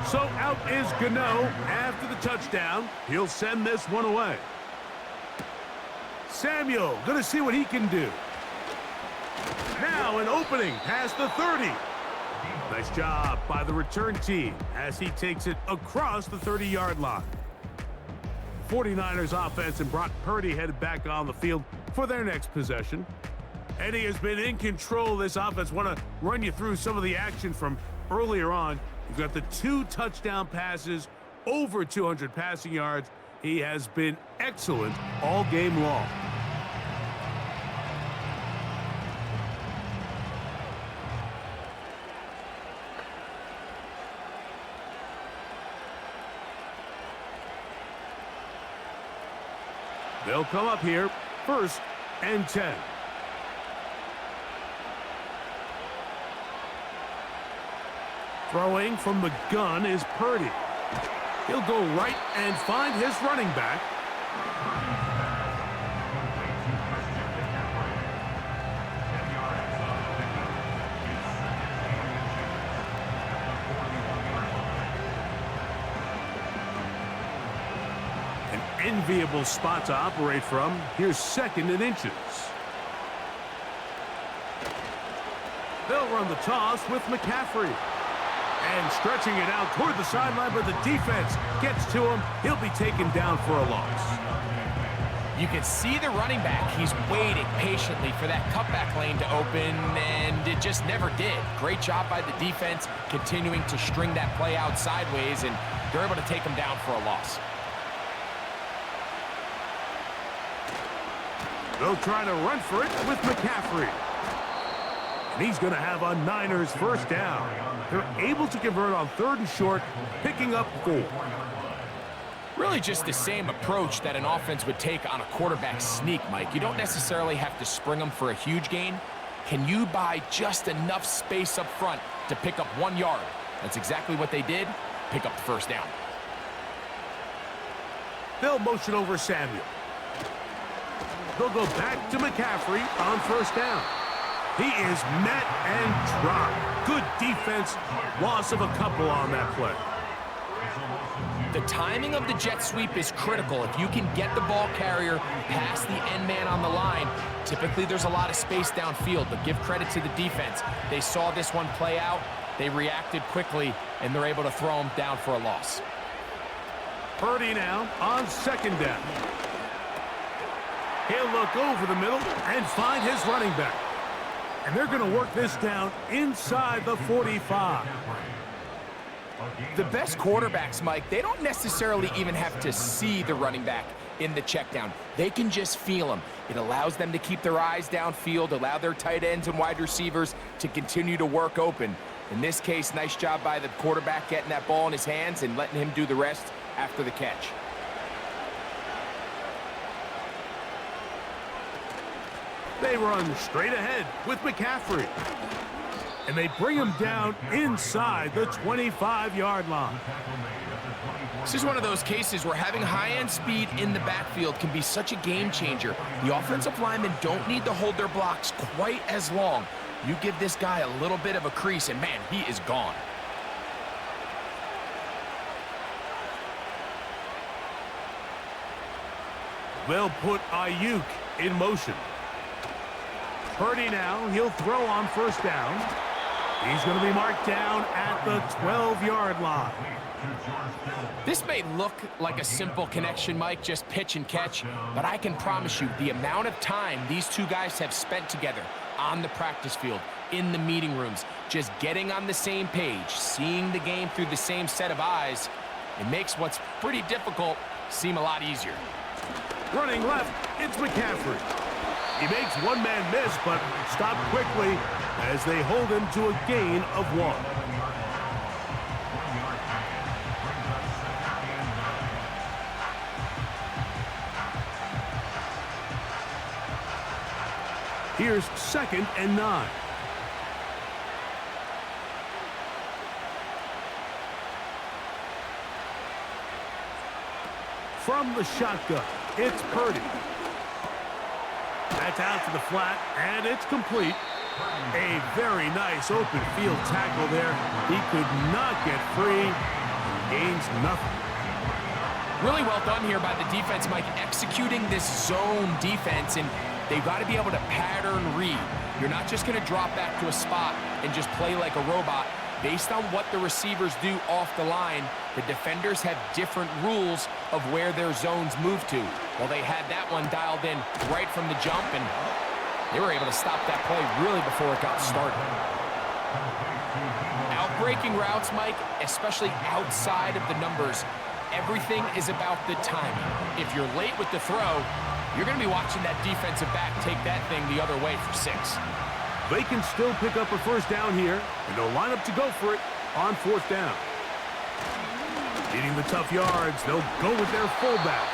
So out is Gano after the touchdown. He'll send this one away. Samuel going to see what he can do. Now an opening past the 30. Nice job by the return team as he takes it across the 30-yard line. 49ers offense and Brock Purdy headed back on the field for their next possession. Eddie has been in control of this offense. Want to run you through some of the action from earlier on. You've got the 2 touchdown passes, over 200 passing yards. He has been excellent all game long. They'll come up here, 1st and 10. Throwing from the gun is Purdy. He'll go right and find his running back. An enviable spot to operate from. Here's 2nd and inches. They'll run the toss with McCaffrey. And stretching it out toward the sideline, but the defense gets to him. He'll be taken down for a loss. You can see the running back. He's waiting patiently for that cutback lane to open, and it just never did. Great job by the defense, continuing to string that play out sideways, and they're able to take him down for a loss. They'll try to run for it with McCaffrey. And he's going to have a Niners 1st down. They're able to convert on 3rd and short, picking up 4. Really just the same approach that an offense would take on a quarterback sneak, Mike. You don't necessarily have to spring them for a huge gain. Can you buy just enough space up front to pick up 1 yard? That's exactly what they did. Pick up the first down. They'll motion over Samuel. They'll go back to McCaffrey on first down. He is met and dropped. Good defense. Loss of a couple on that play. The timing of the jet sweep is critical. If you can get the ball carrier past the end man on the line, typically there's a lot of space downfield, but give credit to the defense. They saw this one play out, they reacted quickly, and they're able to throw him down for a loss. Purdy now on second down. He'll look over the middle and find his running back. And they're going to work this down inside the 45. The best quarterbacks, Mike, they don't necessarily even have to see the running back in the check down. They can just feel him. It allows them to keep their eyes downfield, allow their tight ends and wide receivers to continue to work open. In this case, nice job by the quarterback getting that ball in his hands and letting him do the rest after the catch. They run straight ahead with McCaffrey. And they bring him down inside the 25-yard line. This is one of those cases where having high-end speed in the backfield can be such a game changer. The offensive linemen don't need to hold their blocks quite as long. You give this guy a little bit of a crease, and man, he is gone. They'll put Ayuk in motion. Purdy now, he'll throw on first down. He's going to be marked down at the 12-yard line. This may look like a simple connection, Mike, just pitch and catch, but I can promise you the amount of time these two guys have spent together on the practice field, in the meeting rooms, just getting on the same page, seeing the game through the same set of eyes, it makes what's pretty difficult seem a lot easier. Running left, it's McCaffrey. He makes one man miss, but stopped quickly as they hold him to a gain of 1. Here's 2nd and 9. From the shotgun, it's Purdy. That's out to the flat, and it's complete. A very nice open field tackle there. He could not get free. Gains nothing. Really well done here by the defense, Mike, executing this zone defense, and they've got to be able to pattern read. You're not just going to drop back to a spot and just play like a robot. Based on what the receivers do off the line, the defenders have different rules of where their zones move to. Well, they had that one dialed in right from the jump, and they were able to stop that play really before it got started. Outbreaking routes, Mike, especially outside of the numbers, everything is about the timing. If you're late with the throw, you're going to be watching that defensive back take that thing the other way for 6. They can still pick up a first down here, and they'll line up to go for it on 4th down. Needing the tough yards, they'll go with their fullback.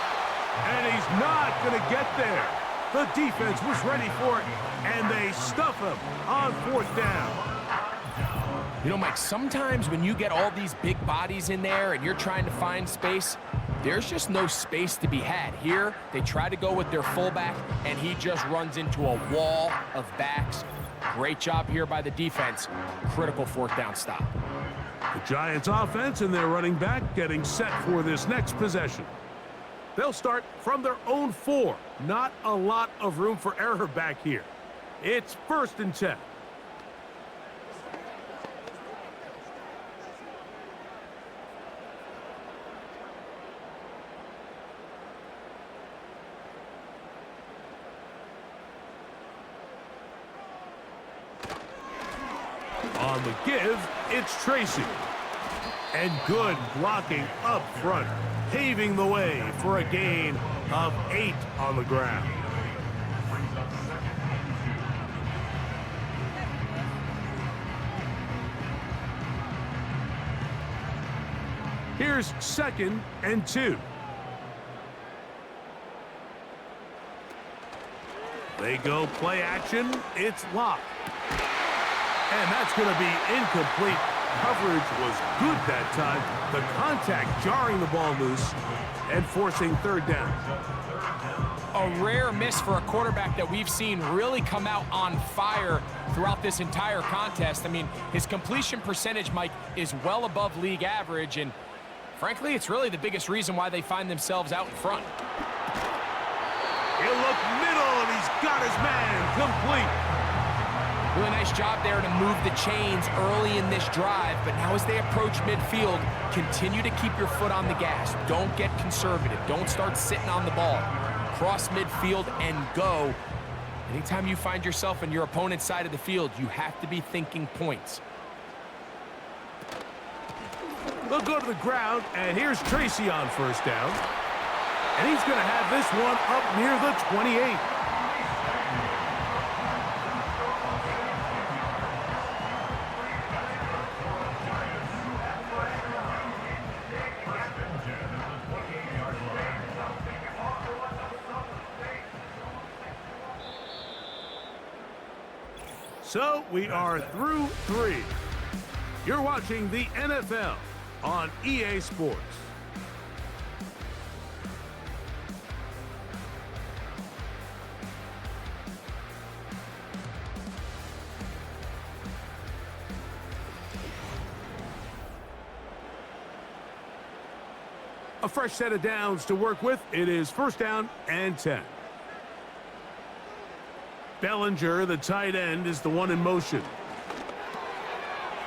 And he's not going to get there. The defense was ready for it, and they stuff him on 4th down. You know, Mike, sometimes when you get all these big bodies in there and you're trying to find space, there's just no space to be had. Here, they try to go with their fullback, and he just runs into a wall of backs. Great job here by the defense. Critical 4th down stop. The Giants offense and their running back getting set for this next possession. They'll start from their own 4. Not a lot of room for error back here. It's 1st and 10. On the give, it's Tracy. And good blocking up front, paving the way for a gain of 8 on the ground. Here's 2nd and 2. They go play action. It's locked. And that's going to be incomplete. Coverage was good that time. The contact jarring the ball loose and forcing third down. A rare miss for a quarterback that we've seen really come out on fire throughout this entire contest. I mean, his completion percentage, Mike, is well above league average, and frankly, it's really the biggest reason why they find themselves out in front. He'll look middle, and he's got his man complete. Really nice job there to move the chains early in this drive, but now as they approach midfield, continue to keep your foot on the gas. Don't get conservative. Don't start sitting on the ball. Cross midfield and go. Anytime you find yourself on your opponent's side of the field, you have to be thinking points. They'll go to the ground, and here's Tracy on first down. And he's going to have this one up near the 28. So we are through 3. You're watching the NFL on EA Sports. A fresh set of downs to work with. It is first down and 10. Bellinger, the tight end, is the one in motion.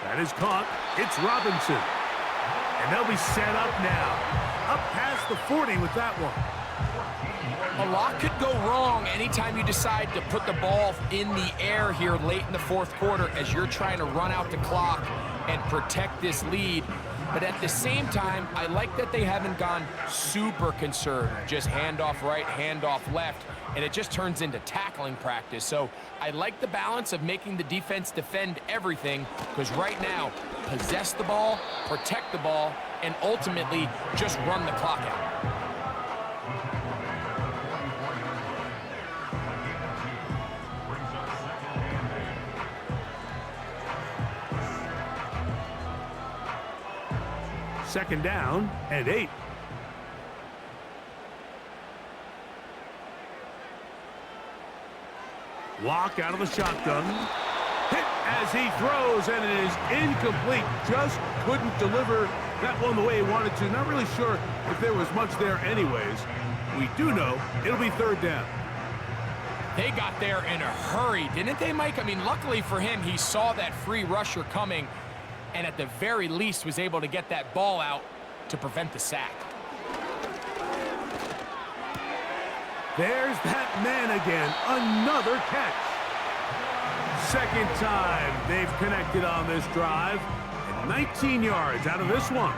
That is caught. It's Robinson. And they'll be set up now. Up past the 40 with that one. A lot could go wrong anytime you decide to put the ball in the air here late in the fourth quarter as you're trying to run out the clock and protect this lead. But at the same time, I like that they haven't gone super conservative. Just handoff right, handoff left, and it just turns into tackling practice. So I like the balance of making the defense defend everything, because right now, possess the ball, protect the ball, and ultimately just run the clock out. Second down and 8. Lock out of the shotgun. Hit as he throws, and it is incomplete. Just couldn't deliver that one the way he wanted to. Not really sure if there was much there anyways. We do know it'll be third down. They got there in a hurry, didn't they, Mike? I mean, luckily for him, he saw that free rusher coming, and at the very least was able to get that ball out to prevent the sack. There's that man again. Another catch. Second time they've connected on this drive. And 19 yards out of this one.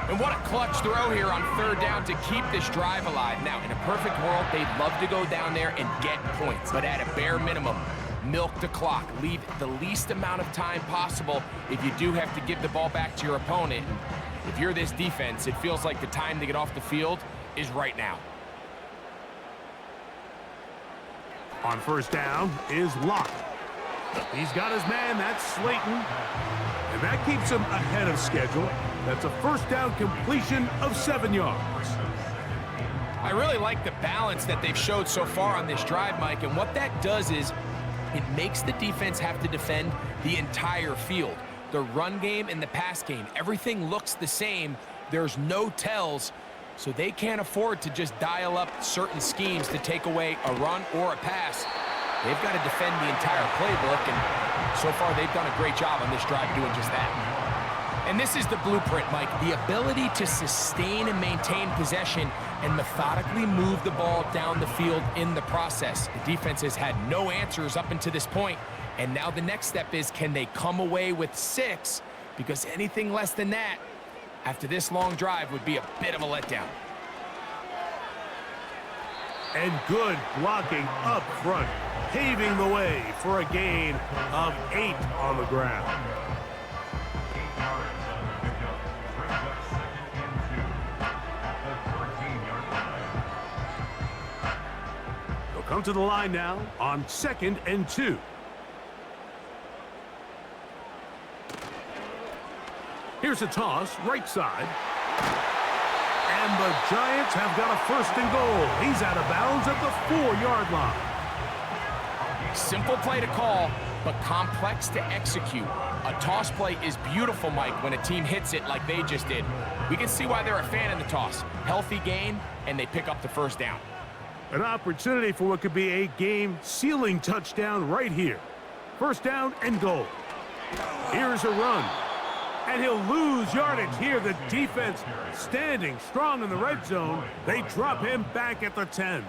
And what a clutch throw here on third down to keep this drive alive. Now, in a perfect world, they'd love to go down there and get points. But at a bare minimum, milk the clock. Leave the least amount of time possible if you do have to give the ball back to your opponent. If you're this defense, it feels like the time to get off the field is right now. On first down is Locke. He's got his man, that's Slayton. And that keeps him ahead of schedule. That's a first down completion of 7 yards. I really like the balance that they've showed so far on this drive, Mike, and what that does is it makes the defense have to defend the entire field. The run game and the pass game, everything looks the same. There's no tells, so they can't afford to just dial up certain schemes to take away a run or a pass. They've got to defend the entire playbook, and so far they've done a great job on this drive doing just that. And this is the blueprint, Mike. The ability to sustain and maintain possession and methodically move the ball down the field in the process. The defense has had no answers up until this point, and now the next step is, can they come away with 6? Because anything less than that, after this long drive, would be a bit of a letdown. And good blocking up front, paving the way for a gain of 8 on the ground. They'll come to the line now on 2nd and 2. Here's a toss, right side. And the Giants have got a first and goal. He's out of bounds at the 4-yard line. Simple play to call, but complex to execute. A toss play is beautiful, Mike, when a team hits it like they just did. We can see why they're a fan in the toss. Healthy gain, and they pick up the first down. An opportunity for what could be a game-sealing touchdown right here. First down and goal. Here's a run. And he'll lose yardage here. The defense standing strong in the red zone. They drop him back at the 10.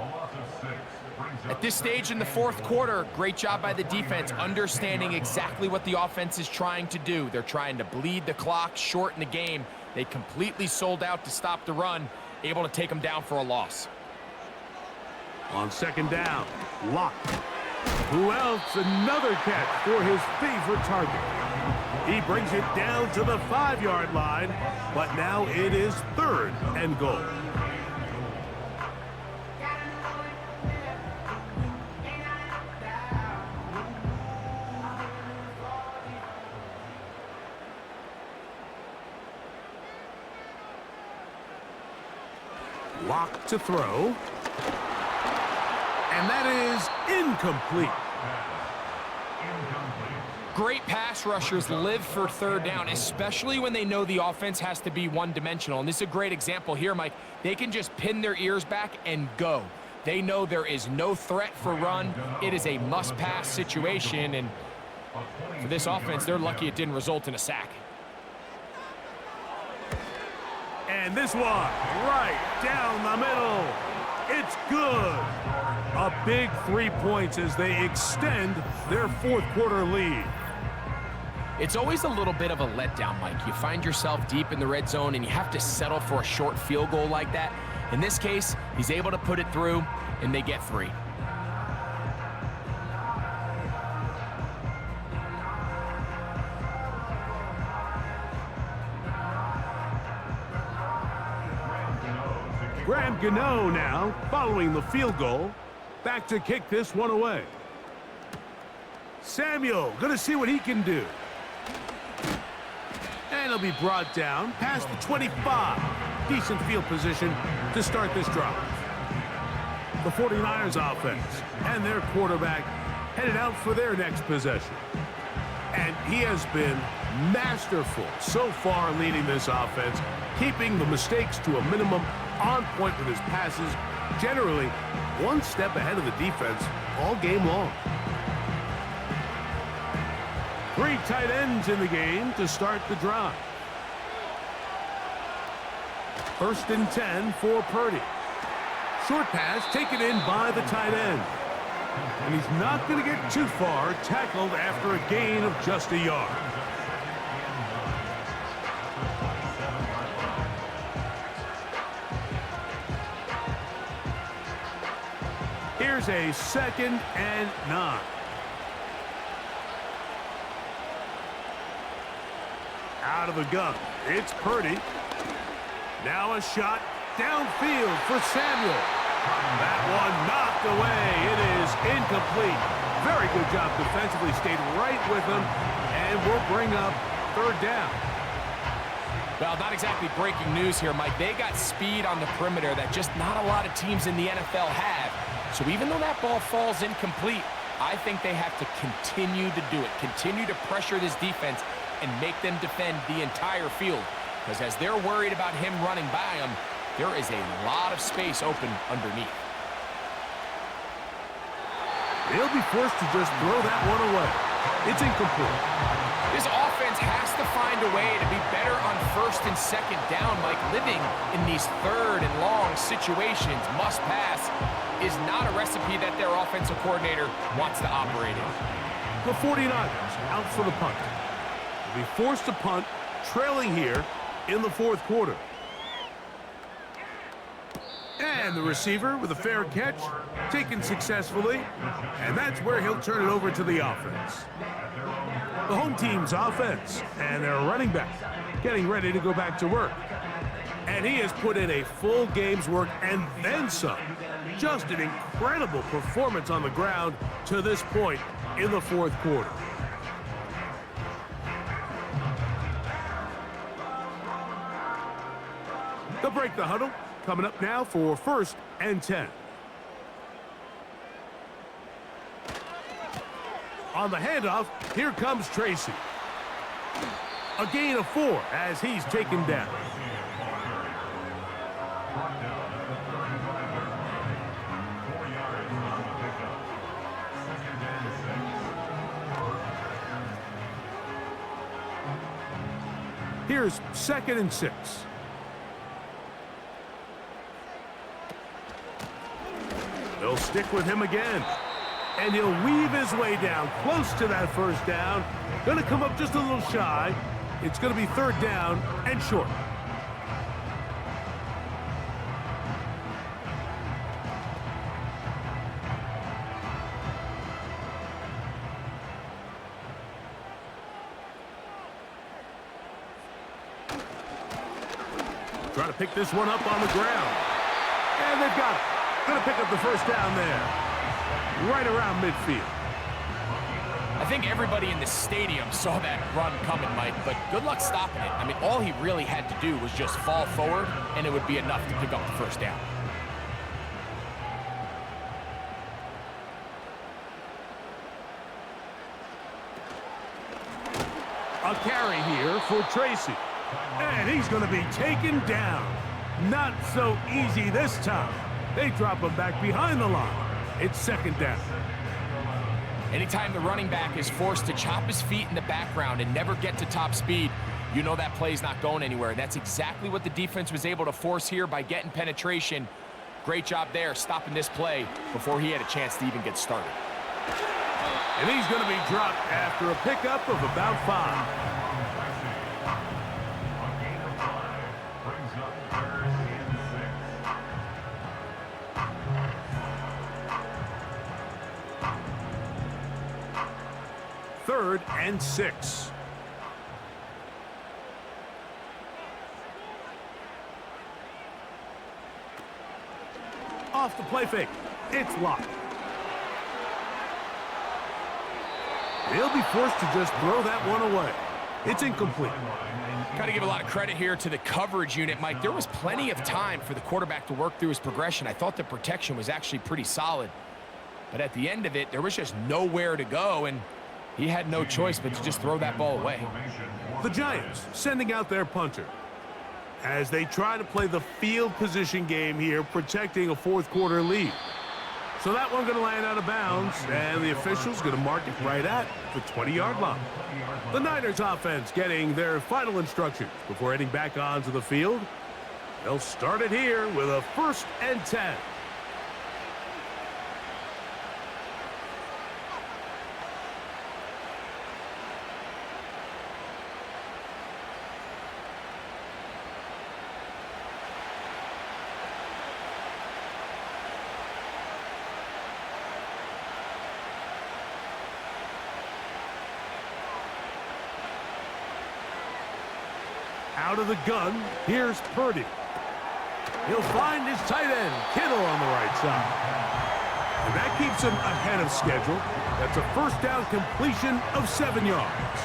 At this stage in the fourth quarter, great job by the defense, understanding exactly what the offense is trying to do. They're trying to bleed the clock, shorten the game. They completely sold out to stop the run, able to take them down for a loss. On second down, Locke. Who else? Another catch for his favorite target. He brings it down to the 5-yard line, but now it is third and goal. Locke to throw. And that is incomplete. Great pass rushers live for third down, especially when they know the offense has to be one-dimensional. And this is a great example here, Mike. They can just pin their ears back and go. They know there is no threat for run. It is a must-pass situation, and for this offense, they're lucky it didn't result in a sack. And this one, right down the middle. It's good. A big 3 points as they extend their fourth quarter lead. It's always a little bit of a letdown, Mike. You find yourself deep in the red zone and you have to settle for a short field goal like that. In this case, he's able to put it through, and they get 3. Graham Gano now, following the field goal, back to kick this one away. Samuel, going to see what he can do. And he'll be brought down past the 25. Decent field position to start this drive. The 49ers offense and their quarterback headed out for their next possession. And he has been masterful so far leading this offense, keeping the mistakes to a minimum, on point with his passes, generally one step ahead of the defense all game long. 3 tight ends in the game to start the drive. First and 10 for Purdy. Short pass taken in by the tight end. And he's not going to get too far, tackled after a gain of just a yard. Here's a 2nd and 9. Out of the gun, it's Purdy. Now a shot downfield for Samuel. That one knocked away. It is incomplete. Very good job defensively. Stayed right with him, and will bring up third down. Well, not exactly breaking news here, Mike. They got speed on the perimeter that just not a lot of teams in the NFL have. So even though that ball falls incomplete, I think they have to continue to do it. Continue to pressure this defense and make them defend the entire field. Because as they're worried about him running by them, there is a lot of space open underneath. They'll be forced to just throw that one away. It's incomplete. This offense has to find a way to be better on first and second down, Mike. Living in these third and long situations, must pass, is not a recipe that their offensive coordinator wants to operate in. The 49ers out for the punt. They'll be forced to punt, trailing here in the fourth quarter. And the receiver with a fair catch, taken successfully, and that's where he'll turn it over to the offense. The home team's offense and their running back getting ready to go back to work. And he has put in a full game's work and then some. Just an incredible performance on the ground to this point in the fourth quarter. break the huddle. Coming up now for 1st and 10. On the handoff, here comes Tracy. A gain of 4 as he's taken down. Here's 2nd and 6. They'll stick with him again. And he'll weave his way down close to that 1st down. Going to come up just a little shy. It's going to be 3rd down and short. Trying to pick this one up on the ground. And they've got it. Going to pick up the 1st down there. Right around midfield. I think everybody in the stadium saw that run coming, Mike, but good luck stopping it. I mean, all he really had to do was just fall forward, and it would be enough to pick up the 1st down. A carry here for Tracy. And he's going to be taken down. Not so easy this time. They drop him back behind the line. It's 2nd down. Anytime the running back is forced to chop his feet in the background and never get to top speed, you know that play's not going anywhere. That's exactly what the defense was able to force here by getting penetration. Great job there, stopping this play before he had a chance to even get started. And he's going to be dropped after a pickup of about 5. Third and 6. Off the play fake. It's locked. They'll be forced to just throw that one away. It's incomplete. Got to give a lot of credit here to the coverage unit, Mike. There was plenty of time for the quarterback to work through his progression. I thought the protection was actually pretty solid. But at the end of it, there was just nowhere to go, and he had no choice but to just throw that ball away. The Giants sending out their punter as they try to play the field position game here, protecting a 4th quarter lead. So that one going to land out of bounds, and the official's going to mark it right at the 20-yard line. The Niners offense getting their final instructions before heading back onto the field. They'll start it here with a 1st and 10. Out of the gun, here's Purdy. He'll find his tight end, Kittle, on the right side. And that keeps him ahead of schedule. That's a 1st down completion of 7 yards.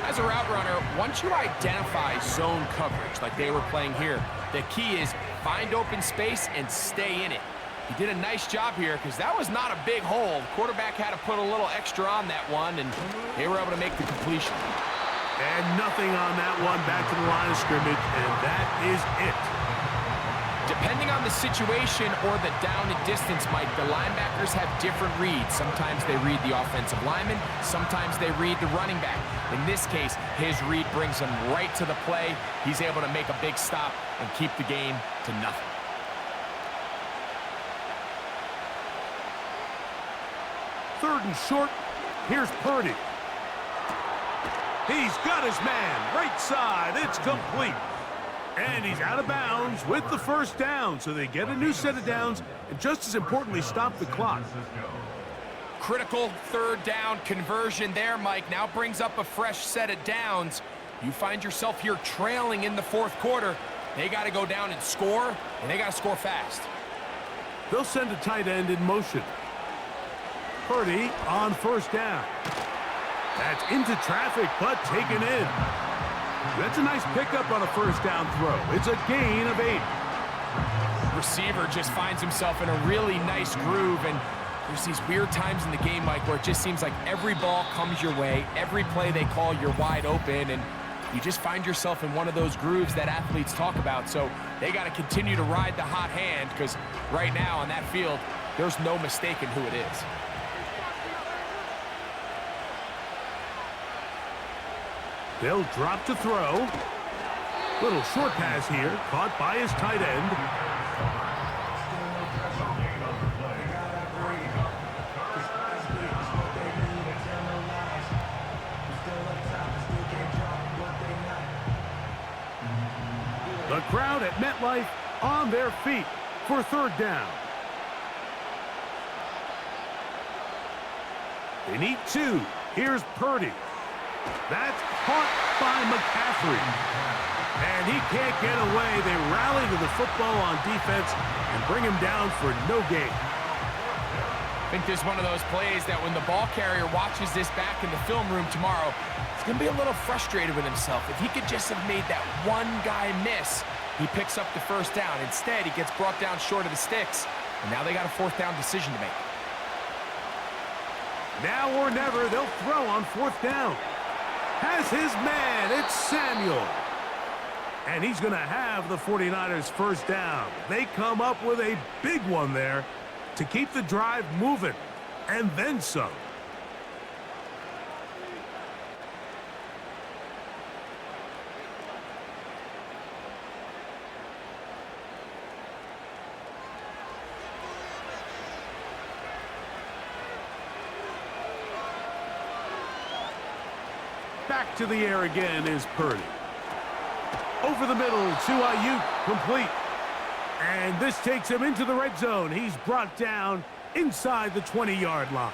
As a route runner, once you identify zone coverage like they were playing here, the key is find open space and stay in it. He did a nice job here because that was not a big hole. The quarterback had to put a little extra on that one, and they were able to make the completion. And nothing on that one, back to the line of scrimmage, and that is it. Depending on the situation or the down and distance, Mike, the linebackers have different reads. Sometimes they read the offensive lineman, sometimes they read the running back. In this case, his read brings him right to the play. He's able to make a big stop and keep the game to nothing. Third and short, here's Purdy. He's got his man, right side, it's complete. And he's out of bounds with the 1st down, so they get a new set of downs, and just as importantly, stop the clock. Critical 3rd down conversion there, Mike. Now brings up a fresh set of downs. You find yourself here trailing in the 4th quarter. They got to go down and score, and they got to score fast. They'll send a tight end in motion. Purdy on 1st down. That's into traffic, but taken in. That's a nice pickup on a first down throw. It's a gain of 8. Receiver just finds himself in a really nice groove, and there's these weird times in the game, Mike, where it just seems like every ball comes your way, every play they call, you're wide open, and you just find yourself in one of those grooves that athletes talk about. So they got to continue to ride the hot hand, because right now on that field, there's no mistaking who it is. They'll drop to throw. Little short pass here, caught by his tight end. The crowd at MetLife on their feet for third down. They need 2. Here's Purdy. That's caught by McCaffrey. And he can't get away. They rally to the football on defense and bring him down for no gain. I think this is one of those plays that when the ball carrier watches this back in the film room tomorrow, he's going to be a little frustrated with himself. If he could just have made that one guy miss, he picks up the first down. Instead, he gets brought down short of the sticks, and now they got a fourth down decision to make. Now or never, they'll throw on fourth down. Has his man, it's Samuel. And he's going to have the 49ers first down. They come up with a big one there to keep the drive moving, and then some. Back to the air again is Purdy. Over the middle to Ayuk, complete. And this takes him into the red zone. He's brought down inside the 20-yard line.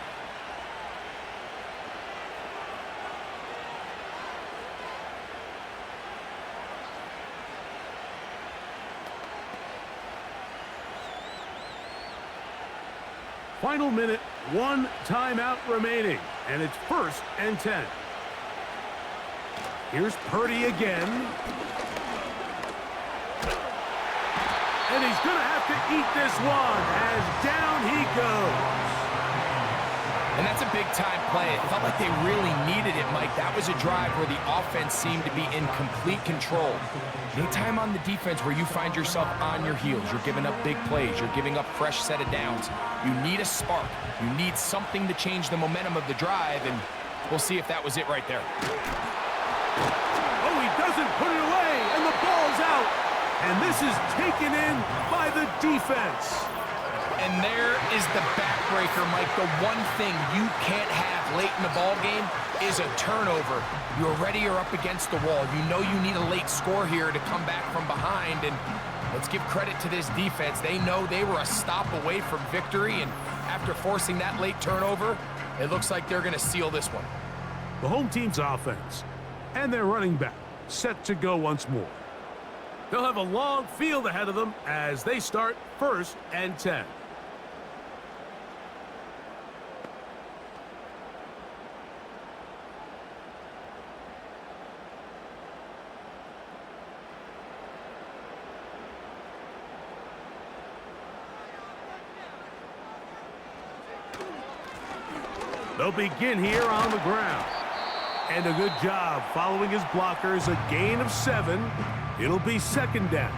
Final minute, 1 timeout remaining, and it's 1st and 10. Here's Purdy again. And he's going to have to eat this one as down he goes. And that's a big-time play. It felt like they really needed it, Mike. That was a drive where the offense seemed to be in complete control. Anytime on the defense where you find yourself on your heels, you're giving up big plays, you're giving up fresh set of downs, you need a spark. You need something to change the momentum of the drive, and we'll see if that was it right there. Oh, he doesn't put it away, and the ball's out. And this is taken in by the defense. And there is the backbreaker, Mike. The one thing you can't have late in the ball game is a turnover. You already are up against the wall. You know you need a late score here to come back from behind. And let's give credit to this defense. They know they were a stop away from victory. And after forcing that late turnover, it looks like they're going to seal this one. The home team's offense and their running back set to go once more. They'll have a long field ahead of them as they start 1st and 10. They'll begin here on the ground. And a good job following his blockers, a gain of 7. It'll be 2nd down.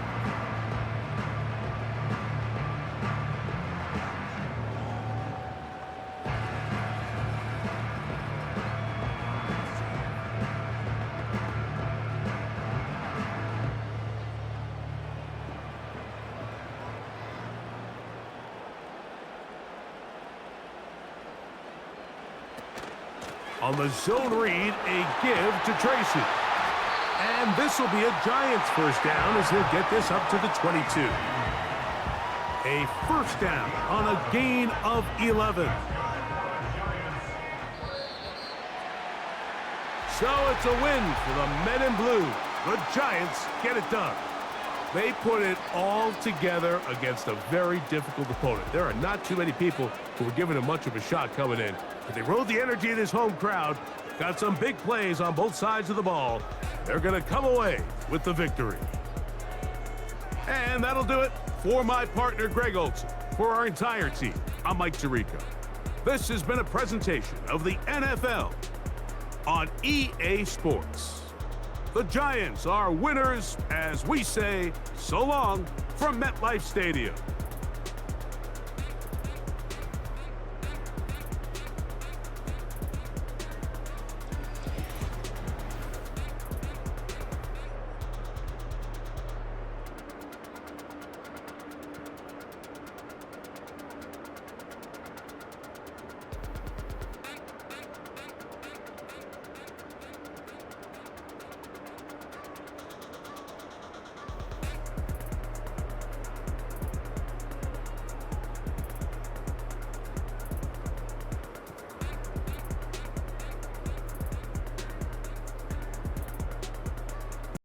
On the zone read, a give to Tracy. And this will be a Giants first down as he'll get this up to the 22. A first down on a gain of 11. So it's a win for the Men in Blue. The Giants get it done. They put it all together against a very difficult opponent. There are not too many people who were giving them much of a shot coming in. But they rode the energy of this home crowd got some big plays on both sides of the ball. They're going to come away with the victory. And that'll do it for my partner, Greg Olson. For our entire team, I'm Mike Tirico. This has been a presentation of the NFL on EA Sports. The Giants are winners as we say so long from MetLife Stadium.